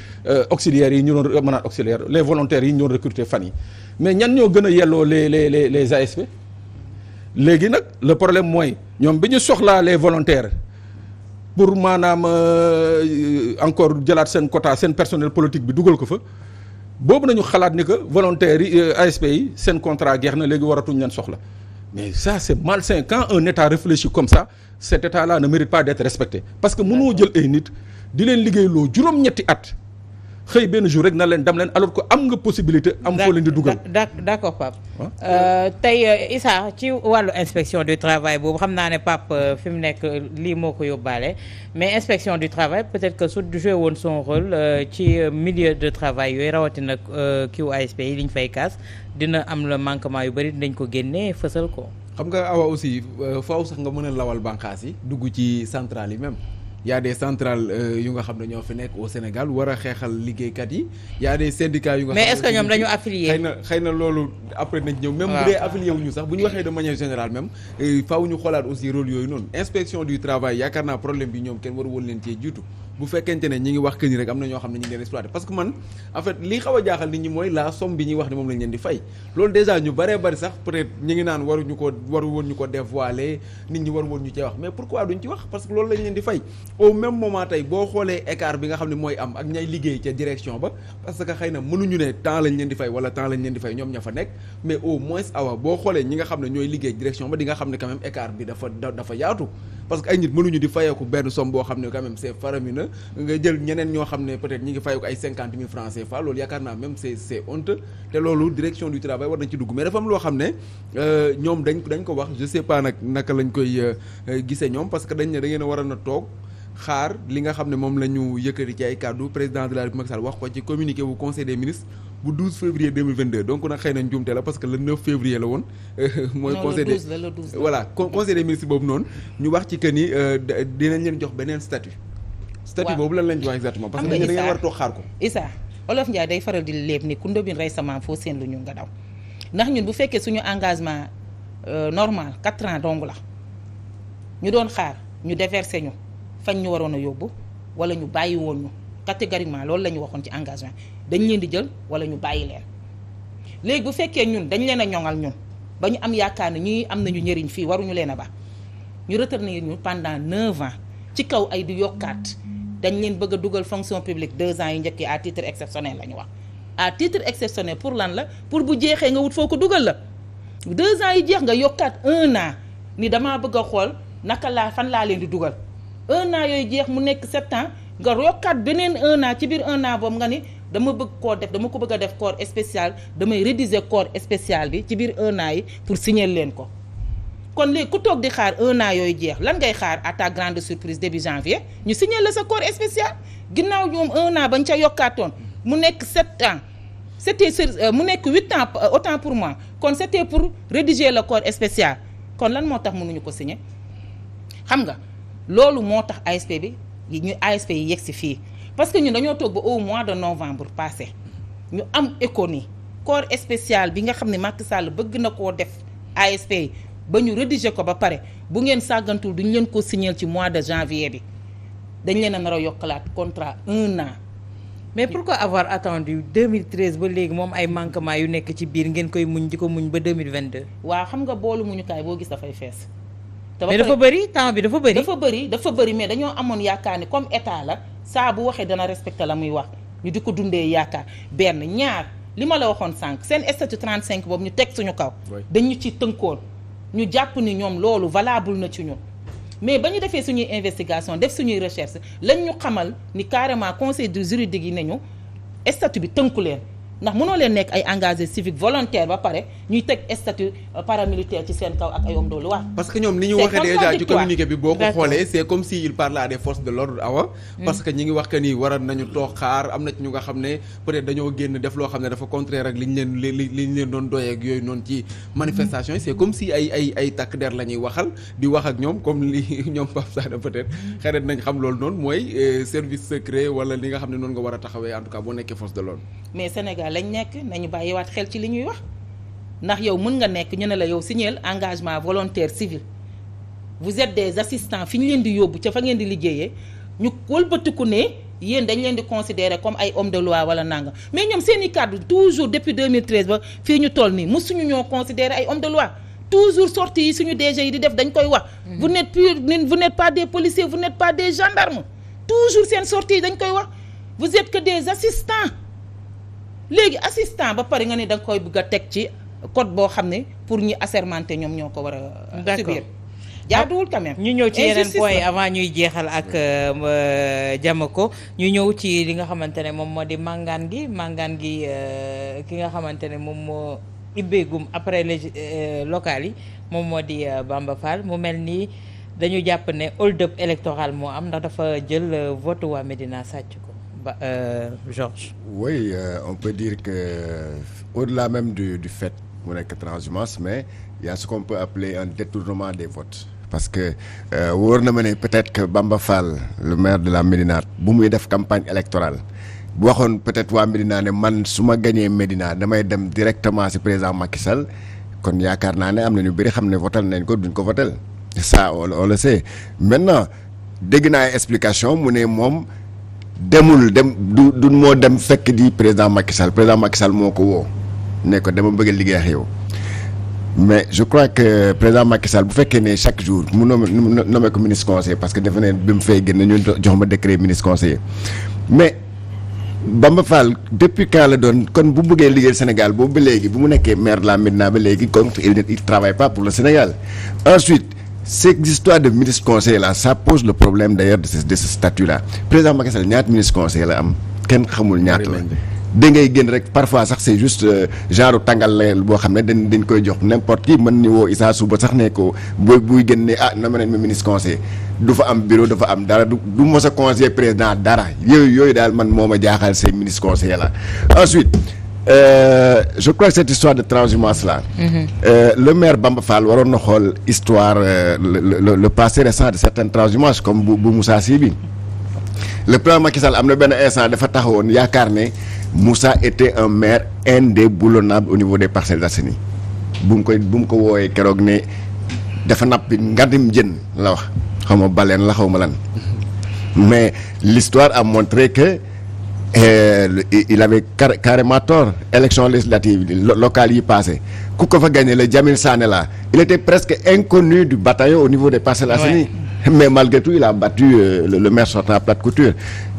auxiliaires yi ñu doon mën a auxiliaires les volontaires yi ñu doon recruter fan yi mais ñan ñoo gën a yelloo les ASP léegi nag le problème mooy ñoom bi ñu soxlaa les volontaires pour maanaam encore jëlaat seen quota seen personnel politique bi dugal ko fa boobu nañu xalaat ni que volontaires yi ASP yi seen contrat geex na léegi waratuñ leen soxla mais ça c'est malsain quand un état réfléchit comme ça cet état là ne mérite pas d'être respecté parce que mënoo jël ay nit di leen liggéeyloo juróom-ñetti at xëy benn jour rek na leen dem leen alors que am nga possibilité am foo leen di dugal d'accord Pape tey Issa ci wàllu inspection du travail boobu xam naa ne Pape fi mu nekk lii moo ko yóbbaale mais inspection du travail peut-être que su joué woon son rôle ci milieu de travail yooyu rawatina kiw ASP yi li ñu fay kaas dina am la manquement yu bëri dinañ ko génnee fësal ko xam nga awa aussi faaw sax nga mën a lawal bànqaas yi dugg ci centrale yi même y a des centrales yu nga xam ne ñoo fi nekk au Sénégal war a xeexal liggéeykat yi y a des syndicats yu nga mais xam est-ce que ñoom dañu affilié xëy na loolu après nañ ñëw même bu dee affilié wuñu sax bu ñu waxee de manière générale même faaw ñu xoolaat aussi rôle yooyu noonu inspection du travail yaakaar naa problème bi ñoom kenn waru woon leen cee jiitu bu fekkente ne ñi ngi wax que ni rek am na ñoo xam ne ñi ngi leen exploité parce que man en fait li xaw a jaaxal nit ñi mooy la somme bi ñuy wax ne moom lañ leen di fay loolu déjà ñu bëree bëri sax peut-être ñi ngi naan waru woon ñu ko dévoiler nit ñi waru woon ñu cee wax mais pourquoi duñ ci wax parce que loolu lañ leen di fay au même moment tey boo xoolee écart bi nga xam ne mooy am ak ñay liggéey ca direction ba parce que xëy na mënuñu ne temps lañ leen di fay wala temps lañ leen di fay ñoom ña fa nekk mais au moins awa boo xoolee ñi nga xam ne ñooy liggéey direction ba di nga xam ne quand même écart bi dafa yaatu parce que ay nit mënuñu di fayeeku benn somme boo xam ne quand même c'est faramineux nga jël ñeneen ñoo xam ne peut-être ñi ngi fayeku ay 50 000 francs CFA loolu yaakaar naa même c'est honteux te loolu direction du travail war nañ ci dugg mais dafa am loo xam ne ñoom dañ ko wax je sais pas nag naka lañ koy gisee ñoom parce que dañ ne da ngeen a war a na toog xaar li nga xam ne moom la ñu yëkkati ci ay kàddu président de la République Macky Sall wax ko ci communiqué wu conseil des ministres bu 12 février 2022 donc nag xëy na njuumte la parce que le 9 février la woon mooy conseil des voilà conseil des ministres boobu noonu ñu wax ci que ni dinañ leen jox beneen statut boobu lan lañ ci wax exactement parce que da ngeen war a toog xaar ko Issa Olof Ndiaye day faral di léeb ni ku ndóbin rey sa maam foo seen lu ñu nga daw ndax ñun bu fekkee suñu engagement normal 4 ans dong la ñu doon xaar ñu déversé ñu fañ ñu waroon a yóbbu wala ñu bàyyi woon ñu catégoriquement loolu la ñu waxoon ci engagement dañ leen di jël wala ñu bàyyi leen léegi bu fekkee ñun dañ leen a ñoŋal ñun ba ñu am yaakaar ne ñii am nañu njëriñ fii waruñu leen a ba ñu retenir ñu pendant 9 ans ci kaw ay di yokkaat dañ leen bëgg a dugal fonction publique 2 ans yi njëkk yi à titre exceptionnel la ñu wax à titre exceptionnel pour lan la pour bu jeexee nga wut foo ko dugal la 2 ans yi jeex nga yokkaat 1 an ni damaa bëgg a xool naka laa fan laa leen di dugal 1 an yooyu jeex mu nekk 7 ans nga yokkaat beneen 1 an ci biir 1 an boobu nga ni dama ko bëgg a def corps spécial damay rédiger corps spécial bi ci biir 1 an yi pour signer leen ko kon léegi ku toog di xaar 1 an yooyu jeex lan ngay xaar à ta grande surprise début janvier ñu signer la sa corps spécial ginnaaw ñoom 1 an bañ ca yokkaatoon mu nekk 7 ans mu nekk 8 ans autant pour moi kon c'était pour rédiger le corps spécial kon lan moo tax mënuñu ko signer xam nga loolu moo tax ASP bi ñu ASP yi yegg si fii parce que ñun dañoo toog ba au mois de novembre passé ñu am économie corps spécial bi nga xam ne Macky Sall bëgg na koo def ASP yi ba ñu rédiger ko ba pare bu ngeen sàggantul duñu leen ko signer ci mois de janvier bi dañ leen a nar a yokkalaat contrat 1 an. mais pourquoi avoir attendu 2013 ba léegi moom ay manquements yu nekk ci biir ngeen koy muñ di ko muñ ba 2022. waaw xam nga boolu muñukaay boo gis dafay fees. mais dafa bëri temps bi dafa bëri mais dañoo amoon yaakaar ni comme état la saa bu waxee dana respecté la muy wax ñu di ko dundee yaakaar benn ñaar li ma la waxoon sànq seen statut 35 boobu ñu teg suñu kaw dañu ci tënkoon ñu jàpp ni ñoom loolu valable na ci ñun mais ba ñu defee suñuy investigation def suñuy recherche lañ ñu xamal ni carrément conseil du juridique yi nañu statut bi tënku leen ndax mënoo leen nekk ay engagé civique volontaire ba pare ñuy teg statut paramilitaire ci seen kaw ak ay homme de loi. parce que ñoom ni ñu waxee déjà ci communiqué bi boo ko xoolee c'est comme si il parle à des forces de l'ordre awa parce que ñi ngi wax que ni waroon nañu toog xaar am na ci ñu nga xam ne peut-être dañoo génn def loo xam ne dafa contraire ak li ñu leen doon doyee ak yooyu noonu ci manifestation yi c'est comme si ay takk der la ñuy waxal di wax ak ñoom comme li ñoom Pape Sané peut-être xëy nañ xam loolu noonu mooy service secret wala li nga xam ne noonu nga war a taxawee en tout cas boo nekkee force de l'ordre. mais Sénégal lañ nekk nañu bàyyiwaat xel ci li ñuy wax ndax yow mën nga nekk ñu ne la yow signer engagement volontaire civil vous êtes des assistants fi ñu leen di yóbbu ca fa ngeen di liggéeyee ñu wëlbatiku ne yéen dañ leen di considérer comme ay homme de loi wala nanga mais ñoom seen i kàddu toujours depuis 2013 ba fii ñu toll nii mësuñu ñoo considérer ay homme de loi toujours sorties yi suñu DG yi di def dañ koy wax. vous n'êtes pas des policiers vous n'êtes pas des gendarmes toujours seen sorties yi dañ koy wax vous êtes que des assistants. léegi assistant ba pare nga ne da nga koy bëgg a teg ci code boo xam ne pour ñi assermenté ñoom ñoo ko war a subir jaaduwul quand même. ñu ñëw ci yeneen point avant ñuy jeexal ak Diamako ñu ñëw ci li nga xamante ne moom moo di màngaan gi ki nga xamante ne moom moo ibbeegum après les locales yi moom moo di Bamba Fall mu mel nii dañu jàpp ne hold-up électoral moo am ndax dafa jël vote waa Médina sàcc ko. Georges. Oui, on peut dire que au-delà même du fait mu nekk transhumance mais il y a ce qu'on peut appeler un détournement des votes parce que wóor na ma ne peut-être que Bamba Fall le maire de la Médina bu muy def campagne électorale bu waxoon peut-être waa Médina ne man su ma gañee Médina damay dem directement ci président Macky Sall kon yaakaar naa ne am na ñu bëri xam ne votal nañ ko duñ ko votal ça on le sait maintenant dégg naa ay explication mu ne moom du moo dem fekk di président Macky Sall moo ko woo ne ko dama bëgg a liggéey ak yow mais je crois que président Macky Sall bu fekkee ne chaque jour mu nommé ko ministre conseiller parce que dafa ne bi mu fay génn ñu jox ma décret ministre conseiller mais Bamba Fall depuis quand la doon kon bu bëggee liggéey Sénégal boobu ba léegi bu mu nekkee maire de la Médina ba léegi kon il travaille pas pour le Sénégal ensuite cette histoire de ministre conseiller là ça pose le problème d'ailleurs de ce statut là président Macky Sall ñaata ministre conseiller la am kenn xamul ñaata la da ngay génn rek parfois sax c'est juste genre tàngal layel boo xam ne dañ koy jox n'importe qui mën ni woo Issa Suba sax ne ko buy génn ne na ma ne ministre conseiller du fa am bureau dafa am dara du mos a conseiller président dara yooyu daal man moo ma jaaxal ces ministres conseillers là ensuite je crois que cette histoire de transhumance là le maire Bamba Fall waroon na xool histoire le passé récent de certaines transhumances comme bu Moussa Sy bi le président Macky Sall am na benn instant dafa taxawoon yaakaar ne Moussa était un maire indéboulonnable au niveau des Parcelles Assainies bu mu ko wooyee keroog ne dafa nappi ngadim jën la wax xaw ma baleen la xaw ma lan mais l'histoire a montré que il avait carrément tort élection législative locale yi passé ku ko fa gagné le Jamil Sané là il était presque inconnu du bataillon au niveau des Parcelles Assainies mais malgré tout il a battu le maire sortant à plate couture.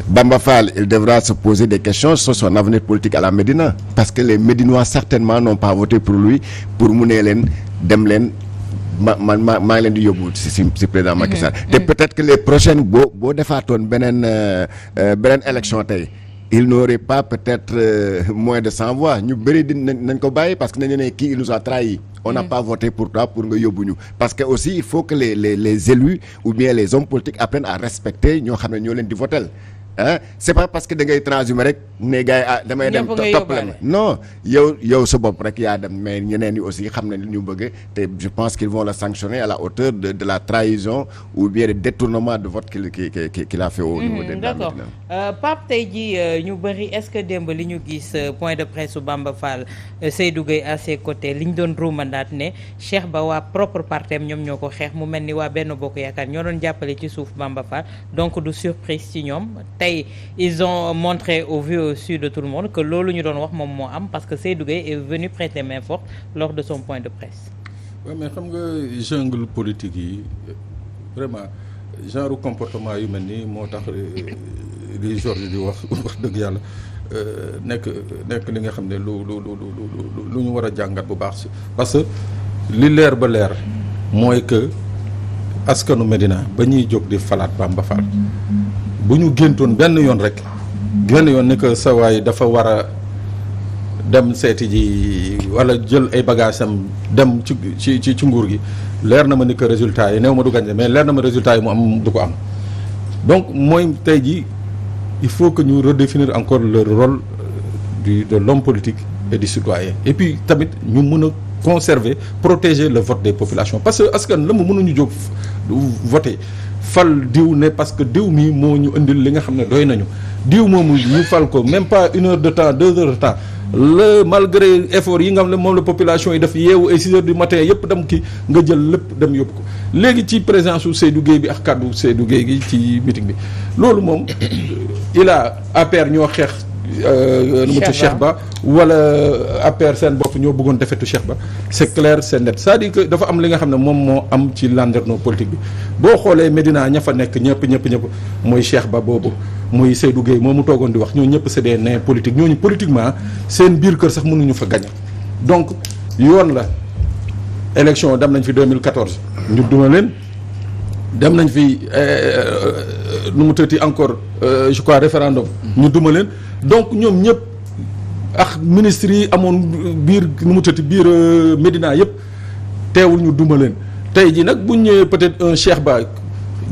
Bamba Fall il devra se poser des questions sur son avenir politique à la Médina parce que les Médinois certainement n'ont pas voté pour lui pour mu ne leen dem leen maa ngi leen di yóbbu si président Macky Sall te peut-être que les prochaines boo defaatoon beneen élection tey il n'aurait pas peut-être moins de 100 voix ñu bëri nañ ko bàyyi parce que nañu ne kii il nous a trahi on n'a pas voté pour toi pour nga yóbbu ñu parce que aussi il faut que les élus ou bien les hommes politiques apprennent à respecter ñoo xam ne ñoo leen di voter c'est pas parce que da ngay transhumé rek ne gars yi damay dem topp la non yow sa bopp rek yaa dem mais ñeneen ñi aussi xam ne li ñu bëgg te je pense qu'ils vont le sanctionner à la hauteur de la trahison ou bien de détournement de vote qu'il a fait au niveau de d'accord Pape tey jii ñu bëri est-ce que démb li ñu gis point de presse su Bamba Fall Seydou Gueye à ses côtés li ñu doon ruumandaat ne Cheikh Ba waa propre partem ñoom ñoo ko xeex mu mel ni waa Benno Bokk Yaakaar ñoo doon jàppale ci suuf Bamba Fall donc du surprise ci ñoom tey ils ont montré au vu au su de tout le monde que loolu ñu doon wax moom moo am parce que Seydou Gueye est venu prêter main forte lors de son point de presse. Oui mais xam nga jungle politique yi vraiment genre comportement yu mel nii moo tax li Georges di wax dëgg yàlla nekk li nga xam ne lu ñu war a jàngat bu baax parce que li leer ba leer mooy que askanu Médina ba ñuy jóg di falaat Bamba Fall bu ñu géntoon benn yoon rek ne que sa waay dafa war a dem seeti ji wala jël ay bagages am dem ci nguur gi leer na ma ni que résultat yi néew ma du gagné mais leer na ma résultat yi mu am du ko am donc mooy tey ji il faut que ñu redéfinir encore le rôle de l'homme politique et du citoyen et puis tamit ñu mën a conserver protéger le vote des populations parce que askan la mu mënuñu jóg voter fal diw ne parce que diw mi moo ñu indil li nga xam ne doy nañu diw moomu ñu fal ko même pas 1 heure de temps 2 heures de temps malgré effort yi nga xam ne moom la population yi daf yeewu ay 6 heures du matin yëpp dem ki nga jël lépp dem yóbbu ko léegi ci présence su Seydou Guèye bi ak kàddu Seydou Guèye gi ci meeting bi loolu moom il a APR ñoo xeex nu mu tudd Cheikh Ba wala APR seen bopp ñoo bëggoon defetu Cheikh Ba c'est clair c'est net c'est-à-dire que dafa am li nga xam ne moom moo am ci landerneau politique bi boo xoolee Médina ña fa nekk ñëpp muy Cheikh Ba boobu muy Seydou Guèye moomu toogoon di wax ñoo ñëpp c'est des nains politiques ñooñu politiquement seen biir kër sax mënuñu fa gagner donc yoon la élection dem nañ fi 2014 ñu duma leen dem nañ fi nu mu tëti encore je crois référendum ñu duma leen donc ñoom ñëpp ak ministres yi amoon biir nu mu tëti biir Médina yëpp teewul ñu duma leen tey ji nag bu ñëwee peut-être un Cheikh Ba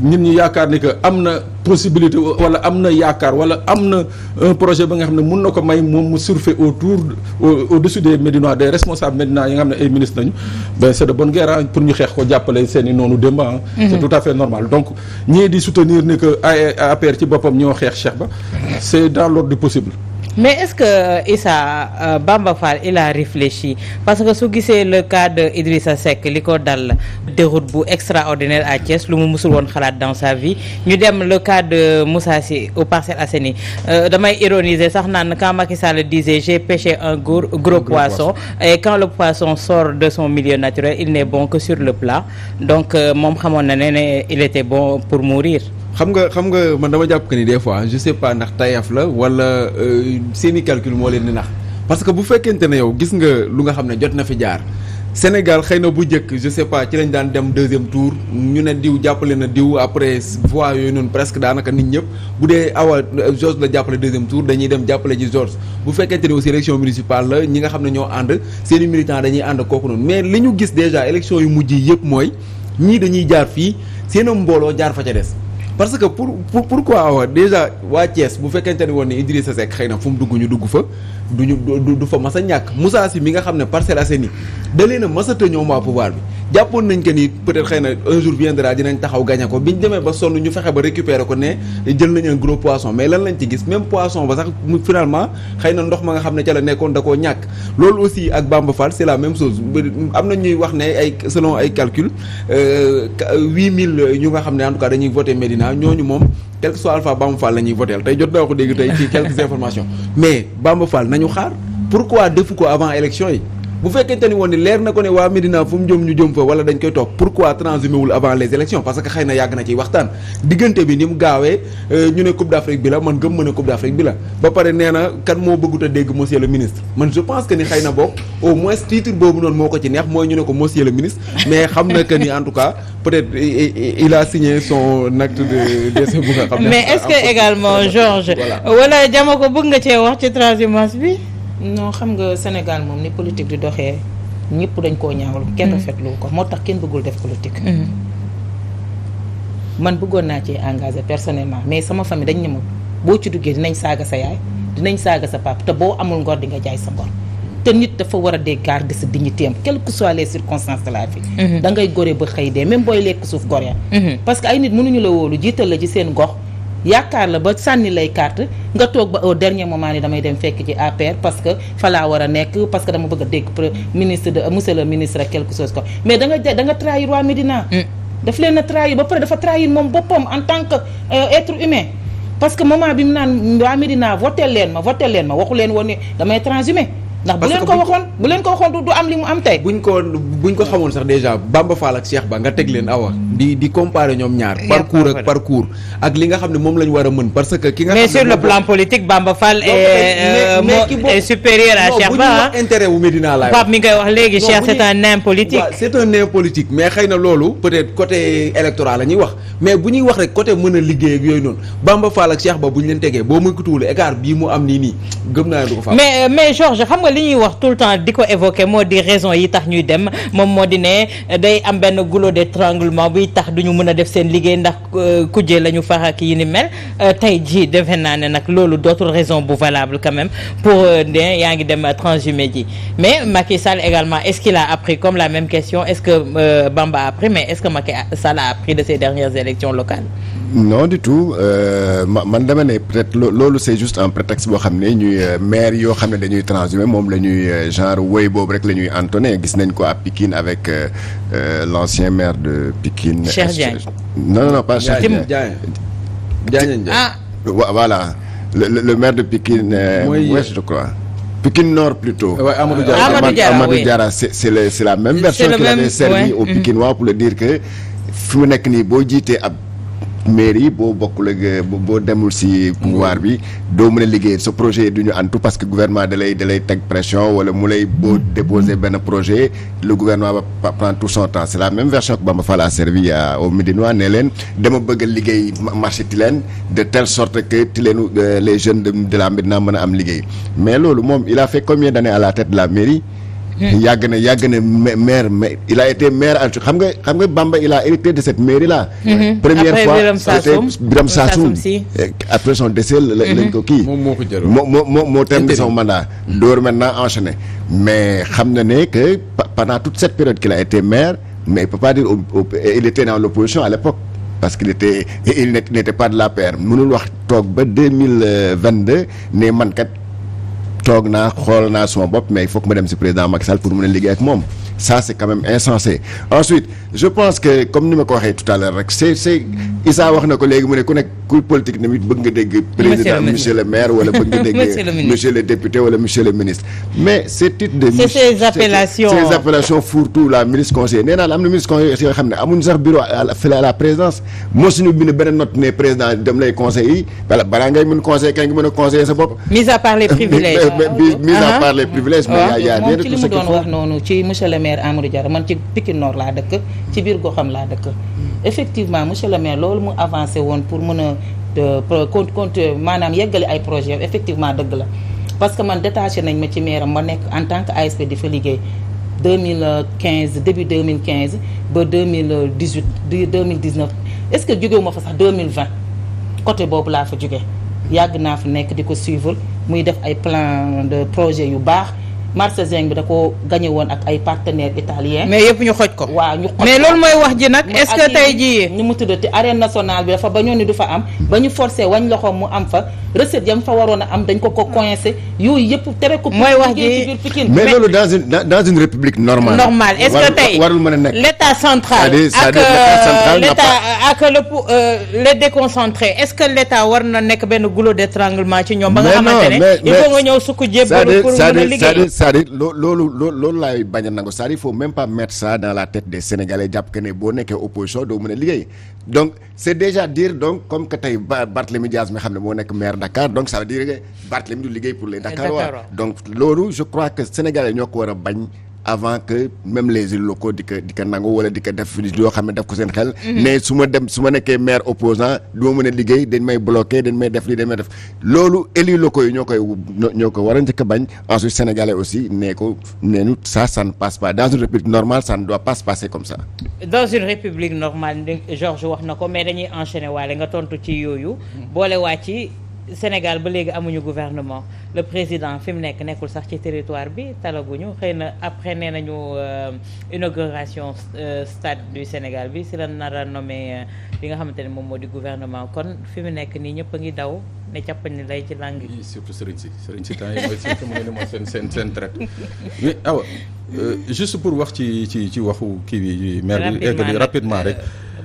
nit ñi yaakaar ni que am na possibilité wala am na yaakaar wala am na un projet ba nga xam ne mun na ko may moom mu surfer au-dessus des Médinois des responsables Médinois yi nga xam ne ay ministres nañu ben c'est de bonne guerre pour ñu xeex ko jàppale seen i noonu démb c'est tout à fait normal donc ñii di soutenir ni que APR ci boppam ñoo xeex Cheikh Ba c'est dans l'ordre du possible. mais est-ce que Issa Bamba Fall il a réfléchi parce que su gisee le cas de Idrissa Seck li ko dal déroute bu extraordinaire à Thiès lu mu musul woon xalaat dans sa vie ñu dem le cas de Moussa Sy au Parcelles Assainies damay ironiser sax naan quand Macky Sall disait j'ai pêché un gros poisson et quand le poisson sort de son milieu naturel il n'est bon que sur le plat donc moom xamoon na ne il était bon pour mourir. xam nga man dama jàpp que ni des fois je sais pas ndax tayaf la wala seeni calcul moo leen di nax parce que bu fekkente ne yow gis nga lu nga xam ne jot na fi jaar Sénégal xëy na bu njëkk je sais pas ci lañ daan dem deuxième tour ñu ne diw jàppale na diw après voix yooyu noonu presque daanaka nit ñëpp bu dee Awa Georges la jàppale deuxième tour dañuy dem jàppale ji Georges bu fekkente ne aussi élection municipale la ñi nga xam ne ñoo ànd seeni militants dañuy ànd kooku noonu mais li ñu gis déjà élection yu mujj yi yëpp mooy ñii dañuy jaar fii seen mbooloo jaar fa ca des. parce que pourquoi awa déjà waa Thiès bu fekkente ne woon ne Idrissa Seck xëy na fu mu dugg ñu dugg fa du fa mas a ñàkk Moussa Sy mi nga xam ne Parcelles Assainies da leen a mas a tëñoom waa pouvoir bi jàppoon nañ que ni peut-être xëy na un jour viendra dinañ taxaw gagné ko biñ demee ba sonn ñu fexe ba récupérer ko ne jël nañ un gros poisson mais lan lañ ci gis même poisson ba sax finalement xëy na ndox ma nga xam ne ca la nekkoon da koo ñàkk loolu aussi ak Bamba Fall c'est la même chose am na ñuy wax ne ay selon ay calcul 8000 ñu nga xam ne en tout cas dañuy voter Médina ñooñu moom quel que soit Alpha Bamba Fall la ñuy voter tey jot naa ko dégg tey ci quelques informations mais Bamba Fall nañu xaar pourquoi defu ko avant élection yi bu fekkente ni woon ni leer na ko ne waa Médina fu mu jëm ñu jëm fa wala dañ koy toog pourquoi transhumé wul avant les élections parce que xëy na yàgg na ciy waxtaan diggante bi ni mu gaawee ñu ne Coupe d'Afrique bi la man gëm ma ne Coupe d'Afrique bi la ba pare nee na kan moo bëggut a dégg monsieur le ministre man je pense que ni xëy na bokk au moins titre boobu noonu moo ko ci neex mooy ñu ne ko monsieur le ministre mais xam na que ni en tout cas peut-être il a signé son acte de décès bu nga xam ne mais est-ce que également Georges wala jama ko bëgg nga cee wax ci transhumance bi non xam nga Sénégal moom ni politique di doxee ñëpp dañ koo ñaawlu kenn rafetlu ko moo tax kenn bëggul def politique man bëggoon naa ci engagé personnellement mais sama famille dañ ne ma boo ci duggee dinañ saaga sa yaay dinañ saaga sa papa te boo amul ngor di nga jaay sa ngor te nit dafa war a dee garder sa dignité am quelles que soient les circonstances de la vie da ngay gore ba xëy dee même booy lekk suuf gore parce que ay nit mënuñu la wóolu jiital la ci seen gox yaakaar la ba sànni lay carte nga toog ba au dernier moment ni damay dem fekk ci APR parce que fa laa war a nekk parce que dama bëgg a dégg ministre de monsieur le ministre ak quelque chose quoi mais da nga trahir waa Médina daf leen a trahir ba pare dafa trahir moom boppam en tant que être humain parce que moment bi mu naan waa Médina voté leen ma waxu leen woon ne damay transhumé ndax bu leen ko waxoon du am li mu am tey buñ ko xamoon sax déjà Bamba Fall ak Cheikh Ba nga teg leen awa di comparer ñoom ñaar parcours ak li nga xam ne moom la ñu war a mën parce que ki nga mais sur le plan politique Bamba Fall est supérieur à Cheikh Ba bu ñu wax intérêt wu Médina laay Pape mi ngay wax léegi Cheikh c'est un nain politique c'est un nain politique mais xëy na loolu peut-être côté électoral la ñuy wax mais bu ñuy wax rek côté mën a liggéey ak yooyu noonu Bamba Fall ak Cheikh Ba bu ñu leen tegee boo muy kutuwul écart bii mu am nii gëm naa du ko fa mais Georges xam nga nga li ñuy wax tout le temps di ko évoquer moo di raison yi tax ñuy dem moom moo di ne day am benn goulot d'étranglement buy tax du ñu mën a def seen liggéey ndax kujje la ñu fax ak yi ni mel tey jii defe naa ne nag loolu dootul raison bu valable quand même pour ne yaa ngi dem transhumé ji mais Macky Sall également est-ce qu'il a appris comme la même question est-ce que Bamba a appris mais est-ce que Macky Sall a appris de ces dernières élections locales? Non du tout man dama ne peut-être loolu c'est juste un prétexte boo xam ne ñuy maire yoo xam ne dañuy transhumé moom la ñuy genre woy boobu rek la ñuy entonné gis nañ ko à Pikine avec l'ancien maire de Pikine. Cheikh Diagne. Non pas Cheikh Diagne. Ah. Voilà le maire de Pikine. Ouest je crois. Pikine Nord plutôt. Ouais, Amadou Diarra. Amadou Diarra c'est la même version qu'il avait servi au Pikinois pour le dire que fi mu nekk nii boo jiitee ab mairie boo bokkul ak boo demul ci pouvoir bi doo mën a liggéey sa projet du ñu antu parce que gouvernement da lay teg pression wala mu lay boo déposer benn projet le gouvernement va prendre tout son temps c'est la même version que Bamba Fall a servi au Médinois ne leen dama bëgg a liggéey marché Tilène de telle sorte que Tilène les jeunes de la Médina mën a am liggéey mais loolu moom il a fait combien d'années à la tête de la mairie. yàgg na maire mais il a été maire xam nga Bamba il a hérité de cette mairie là. Première après fois c'était Biram Sassoum après son décès lañ ko kii. moom moo ko jëloon moo terminé son mandat. door maintenant enchaîné mais xam na ne que pendant toute cette période qu'il a été maire mais il peut pas dire il était dans l'opposition à l'époque parce qu'il n'était pas de l'APR mënul wax toog ba 2022 ne man kat. toog naa xool naa suma bopp mais il faut que ma dem ci président Macky Sall pour mën a liggéey ak moom ça c'est quand même insensé ensuite je pense que comme ni ma ko waxee tout à l'heure rek c'est Issa wax na ko léegi mu ne ku nekk kuy politique tamit bëgg nga dégg président monsieur le maire wala bëgg nga dégg monsieur le député wala monsieur le ministre mais ces titres de ces appellations fourre-tout la ministre conseiller nee naa la am na ministre conseiller yoo xam ne amuñu sax bureau à la présidence mosuñu bind benn note ne président dem lay conseiller yi balaa ngay mën conseiller kay nga mën a conseiller sa bopp mis à part les privilèges mis à part les privilèges mais y a moom ci li mu doon wax noonu ci monsieur le maire Amadou Diarra man ci Pikine Nord laa dëkk ci biir goxam laa dëkk effectivement monsieur le maire loolu mu avancé woon pour mën a compte maanaam yeggale ay projet effectivement dëgg la parce que man détaché nañ ma ci maire am ma nekk en tant que ASP di fa liggéey 2015 début 2015 ba 2018 2019 est-ce que jógewu ma fa sax 2020 côté boobu laa fa jóge yàgg naa fa nekk di ko suivre muy def ay plan de projet yu baax marché Zeng bi da ko gagné woon ak ay partenaires italiens. mais yëpp ñu xoj ko. waaw ñu xoj mais loolu mooy wax ji nag. est-ce que tey jii ñu mu tuddati arène nationale bi dafa ba ñoon ni du fa am ba ñu forcé wañ loxoom mu am fa recette yam fa waroon a am dañ ko coincé yooyu yëpp tere ko. mooy wax ji ci biir Pikine. mais loolu dans une république normale. est-ce que tey warul mën a nekk. l'état central ak le déconcentré est-ce que l'état war na nekk benn goulot d'étranglement ci ñoom. ba nga xamante ne il faut nga ñëw sukk jébbalu pour mën a liggéey. c'est-à-dire loolu laay bañ a nangu c'est-à-dire il faut même pas mettre ça dans la tête des Sénégalais jàpp que ne boo nekkee opposition doo mën a liggéey donc c'est déjà dire donc comme que tey Barthélémy Diaz mi xam ne moo nekk maire Dakar donc ça veut dire que Barthélémy du liggéey pour les Dakarois donc loolu je crois que Sénégalais ñoo ko war a bañ avant que même les élus locaux di ko nangu wala di ko def yoo xam ne def ko seen xel. mais su ma nekkee maire opposant du ma mën a liggéey dañ may bloqué dañ may def lii dañ may def loolu élus locaux yi ñoo ko war a njëkk a bañ ensuite sénégalais aussi neenu ça ne passe pas dans une république normale ça ne doit pas se passer comme ça. dans une république normale Georges wax na ko mais dañuy enchaîner waale nga tontu ci yooyu. boole waa ci. Sénégal ba léegi amuñu gouvernement le président fi mu nekkul sax ci territoire bi talaguñu xëy na après nee nañu inauguration stade du Sénégal bi si la nar a nommé li nga xamante ne moom moo di gouvernement kon fi mu nekk nii ñëpp a ngi daw ne càppañ ni lay ci langue yi. surtout Serigne si temps yi mooy seen traite mais awa juste pour wax ci waxu kii bi maire bi eggali rapidement rek.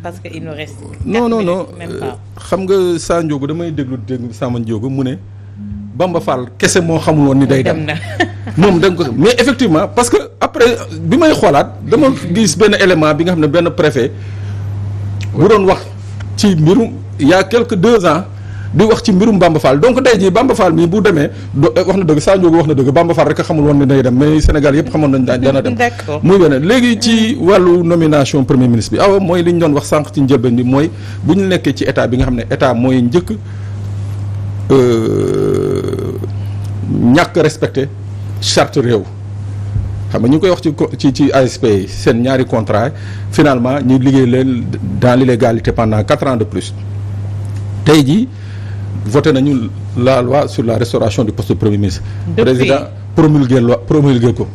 parce que il nous reste. non même pas. xam nga Sa Ndiogou damay déglu Sama Ndiogou mu ne Bamba Fall kese moo xamul woon ni day dem moom da nga ko mais effectivement parce que après bi may xoolaat dama gis benn élément bi nga xam ne benn préfet bu doon wax ci mbirum il y a quelques 2 ans di wax ci mbirum Bamba Fall donc tey jii Bamba Fall mii bu demee wax na dëgg Sa Ndiogou wax na dëgg Bamba Fall rek a xamul woon ni day dem mais Sénégal yëpp xamoon nañ dana dem. d'accord muy beneen léegi ci wàllu nomination premier ministre bi awa mooy li ñu doon wax sànq ci njëlbeen bi mooy bu ñu nekkee ci état bi nga xam ne état mooy njëkk ñàkk respecté charte réew xam nga ñu ngi koy wax ci ASP yi seen ñaari contrat finalement ñu liggéey leen dans l'illégalité pendant 4 ans de plus tey jii voté nañu la loi sur la restauration du poste de premier ministre. président promulgué ko.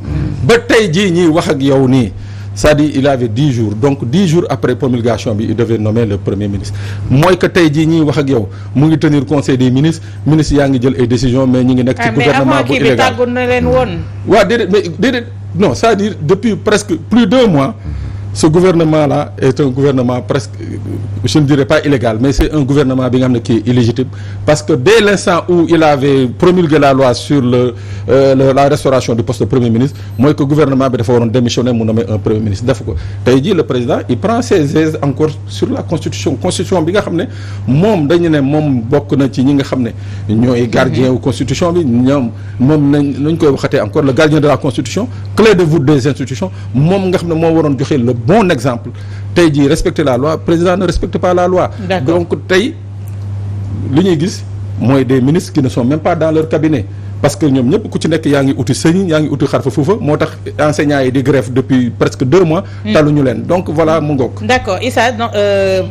ba tey jii ñuy wax ak yow nii c'est-à-dire il avait 10 jours donc 10 jours après promulgation bi il devait nommer le premier ministre mooy que tey jii ñuy wax ak yow mu ngi tenir conseil des ministres yaa ngi jël ay décisions mais ñu ngi nekk ci gouvernement bu illégal mais avant kii bi tàggu na leen woon. waaw déedéet non c'est-à-dire depuis presque plus d'1 mois ce gouvernement-là est un gouvernement presque je ne dirais pas illégal mais c'est un gouvernement bi nga xam ne qui est illégitime parce que dès l'instant où il avait promulgué la loi sur la restauration du poste de premier ministre mooy que gouvernement bi dafa waroon démissionner mu nommer un premier ministre def ko tey jii le président il prend ses aises encore sur la constitution bi nga xam ne moom dañu ne moom bokk na ci ñi nga xam ne ñooy gardien wu constitution bi moom nañ koy waxatee encore le gardien de la constitution clé de voûte des institutions moom nga xam ne moo waroon joxe le bon exemple tey jii respecter la loi président ne respecte pas la loi. Donc tey li ñuy gis mooy des ministres qui ne sont même pas dans leur cabinet parce que ñoom ñëpp ku ci nekk yaa ngi uti sëñ yaa ngi uti xarfa fuufa moo tax enseignants yi di grève depuis presque 2 mois. taluñu leen donc voilà mu ngoog. D'accord Issa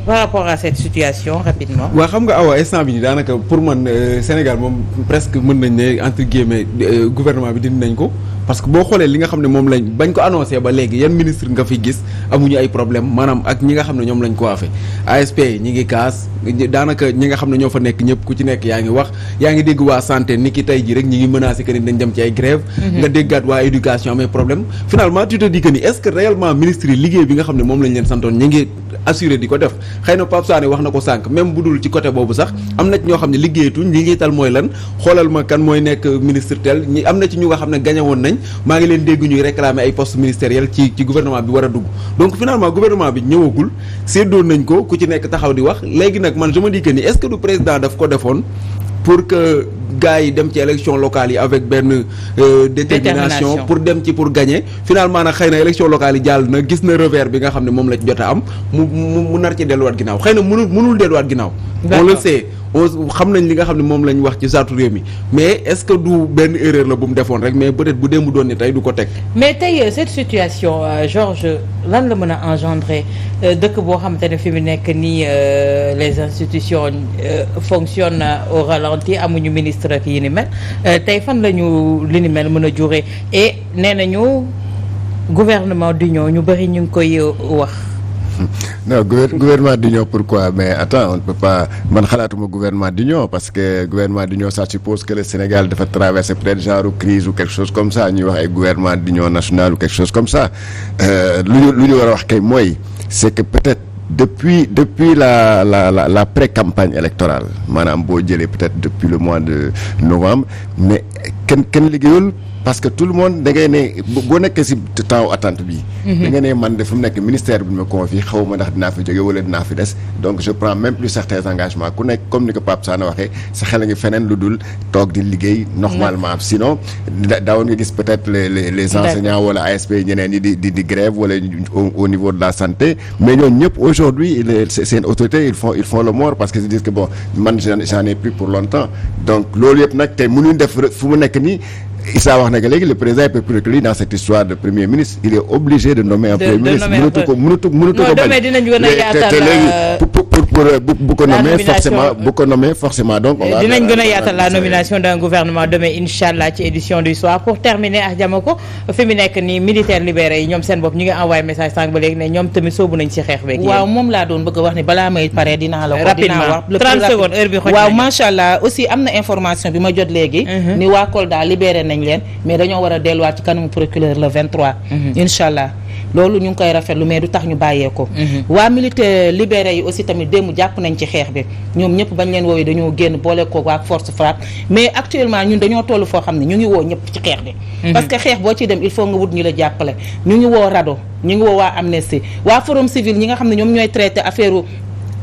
par rapport à cette situation rapidement. waaw xam nga awa instant bi daanaka pour man Sénégal moom presque mën nañ ne entre guillemets gouvernement bi dindi nañ ko. parce que boo xoolee li nga xam ne moom lañ bañ ko annoncé ba léegi yan ministre nga fi gis amuñu ay problème maanaam ak ñi nga xam ne ñoom lañ ko waafee ASP ñi ngi kaas daanaka ñi nga xam ne ñoo fa nekk ñëpp ku ci nekk yaa ngi wax yaa ngi dégg waa santé ni ki tey ji rek ñi ngi menacé que ni dañ dem ci ay grève nga déggaat waa éducation amee problème finalement tu te dis que ni est-ce que réellement ministre yi liggéey bi nga xam ne moom lañ leen santoon ñi ngi assuré di ko def xëy na Pape Sané wax na ko sànq même bu dul ci côté boobu sax am na ci ñoo xam ne liggéeyatuñ li ñuy tal mooy lan xoolal ma kan mooy nekk ministre tel ñi am na ci ñu nga xam ne gagné woon nañ maa ngi leen dégg ñuy réclamer ay postes ministériels ci gouvernement bi war a dugg donc finalement gouvernement bi ñëwagul séddoon nañ ko ku ci nekk taxaw di wax léegi nag man je me dis que ni est-ce que du président daf ko defoon pour que gars yi dem ci élection locale yi avec benn détermination pour dem ci pour gagner finalement nag xëy na élection locale yi jàll na gis na revers bi nga xam ne moom la ci jot a am mu nar ci delluwaat ginnaaw xëy na mënul delluwaat ginnaaw on le sait xam nañ li nga xam ne moom lañ wax ci saatu réew mi mais est-ce que du benn erreur la bu mu defoon rek mais peut-être bu dee mu doon ne tey du ko teg mais tey cette situation Georges lan la mën a engendrer dëkk boo xamante ne fi mu nekk nii les institutions fonctionnent au ralenti amuñu ministre ak yi ni mel tey fan la ñu li ni mel mën a jure et nee nañu gouvernement d'union ñu bëri ñu ngi koy wax non gouvernement d'union pourquoi mais attends on ne peut pas man xalaatuma gouvernement d'union parce que gouvernement d'union ça suppose que le Sénégal dafa traverser peut-être genre crise ou quelque chose comme ça ñuy wax ay gouvernement d'union nationale ou quelque chose comme ça lu ñu war a wax kay mooy c'est que peut-être depuis la pré-campagne électorale maanaam boo jëlee peut-être depuis le mois de novembre mais kenn liggéeyul parce que tout le monde da ngay ne boo nekkee ci temps attente bi da ngay ne man de fu mu nekk ministère bi ma confié xaw ma ndax dinaa fi jóge wala dinaa fi des donc je prends même plus certains engagements ku nekk comme ni ko Pape Sané waxee sa xel a ngi feneen lu dul toog di liggéey normalement sinon daawoon nga gis peut-être les enseignants wala ASP ñeneen ñi di grève wala au niveau de la santé mais ñoom ñëpp aujourd'hui c'est une autorité ils font le mort parce que ils disent que bon man j'en ai plus pour longtemps donc loolu yëpp nag tey mënuñ def fu mu nekk nii Issa wax na que léegi le président peut plus reculer dans cette histoire de premier ministre il est obligé de nommer un premier ministre mënatu ko bañ bu ko nommer forcément donc dinañ gën a yaatal la nomination d'un gouvernement demain inchallah ci édition du soir pour terminer ak Diamako fi mu nekk nii militaires libérés yi ñoom seen bopp ñu ngi envoyé message sànq ba léegi ne ñoom tamit soobu nañ ci xeex beeg waaw moom laa doon bëgg a wax ni balaa may pare dinaa la ko rapidement 30 secondes heure bi xoj waaw macha allah aussi am na information bi ma jot léegi ni waa Kolda libéré nañ leen mais dañoo war a delluwaat ci kanamu procureur le 23 inchallah loolu ñu ngi koy rafetlu mais du tax ñu bàyyee ko waa militaire libéré yi aussi tamit démb jàpp nañ ci xeex bi ñoom ñëpp bañ leen woowee dañoo génn boole ko waa force frappe mais actuellement ñun dañoo toll foo xam ne ñu ngi woo ñëpp ci xeex bi parce que xeex boo ciy dem il faut nga wut ñu la jàppale ñu ngi woo RADDHO ñu ngi woo waa Amnesty waa Forum Civil ñi nga xam ne ñoom ñooy traité affaire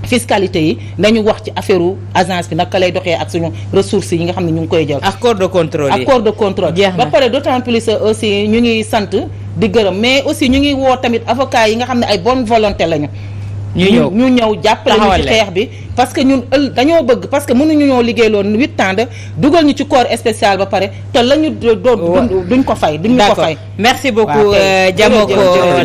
fiscalité yi nañu wax ci affaire agence bi naka lay doxee ak suñu ressources yi nga xam ne ñu ngi koy jël accord de contrôle ba pare d'autant plus aussi ñu ngi sant di gërëm mais aussi ñu ngi woo tamit avocats yi nga xam ne ay bonne volonté lañu ñu ñëw jàppale ñu ci xeex bi parce que ñun dañoo bëgg parce que mënuñu ñoo liggéey loon 8 ans de dugal ñu ci corps spécial ba pare te lañu duñ ko fay duñ ko fay. merci beaucoup Diamoko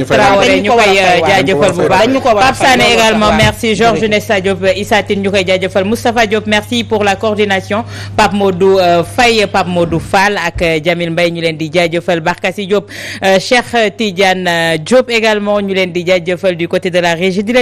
Traoré ñu koy jaajëfal bu baax Pape Sané également merci Georges Nesta Diop Issa Tine ñu koy jaajëfal Moustapha Diop merci pour la coordination Pape Modou Faye Pape Modou Fall ak Jamil Mbaye ñu leen di jaajëfal Barkassi Diop Cheikh Tidiane Diop également ñu leen di jaajëfal du côté de la régie di leen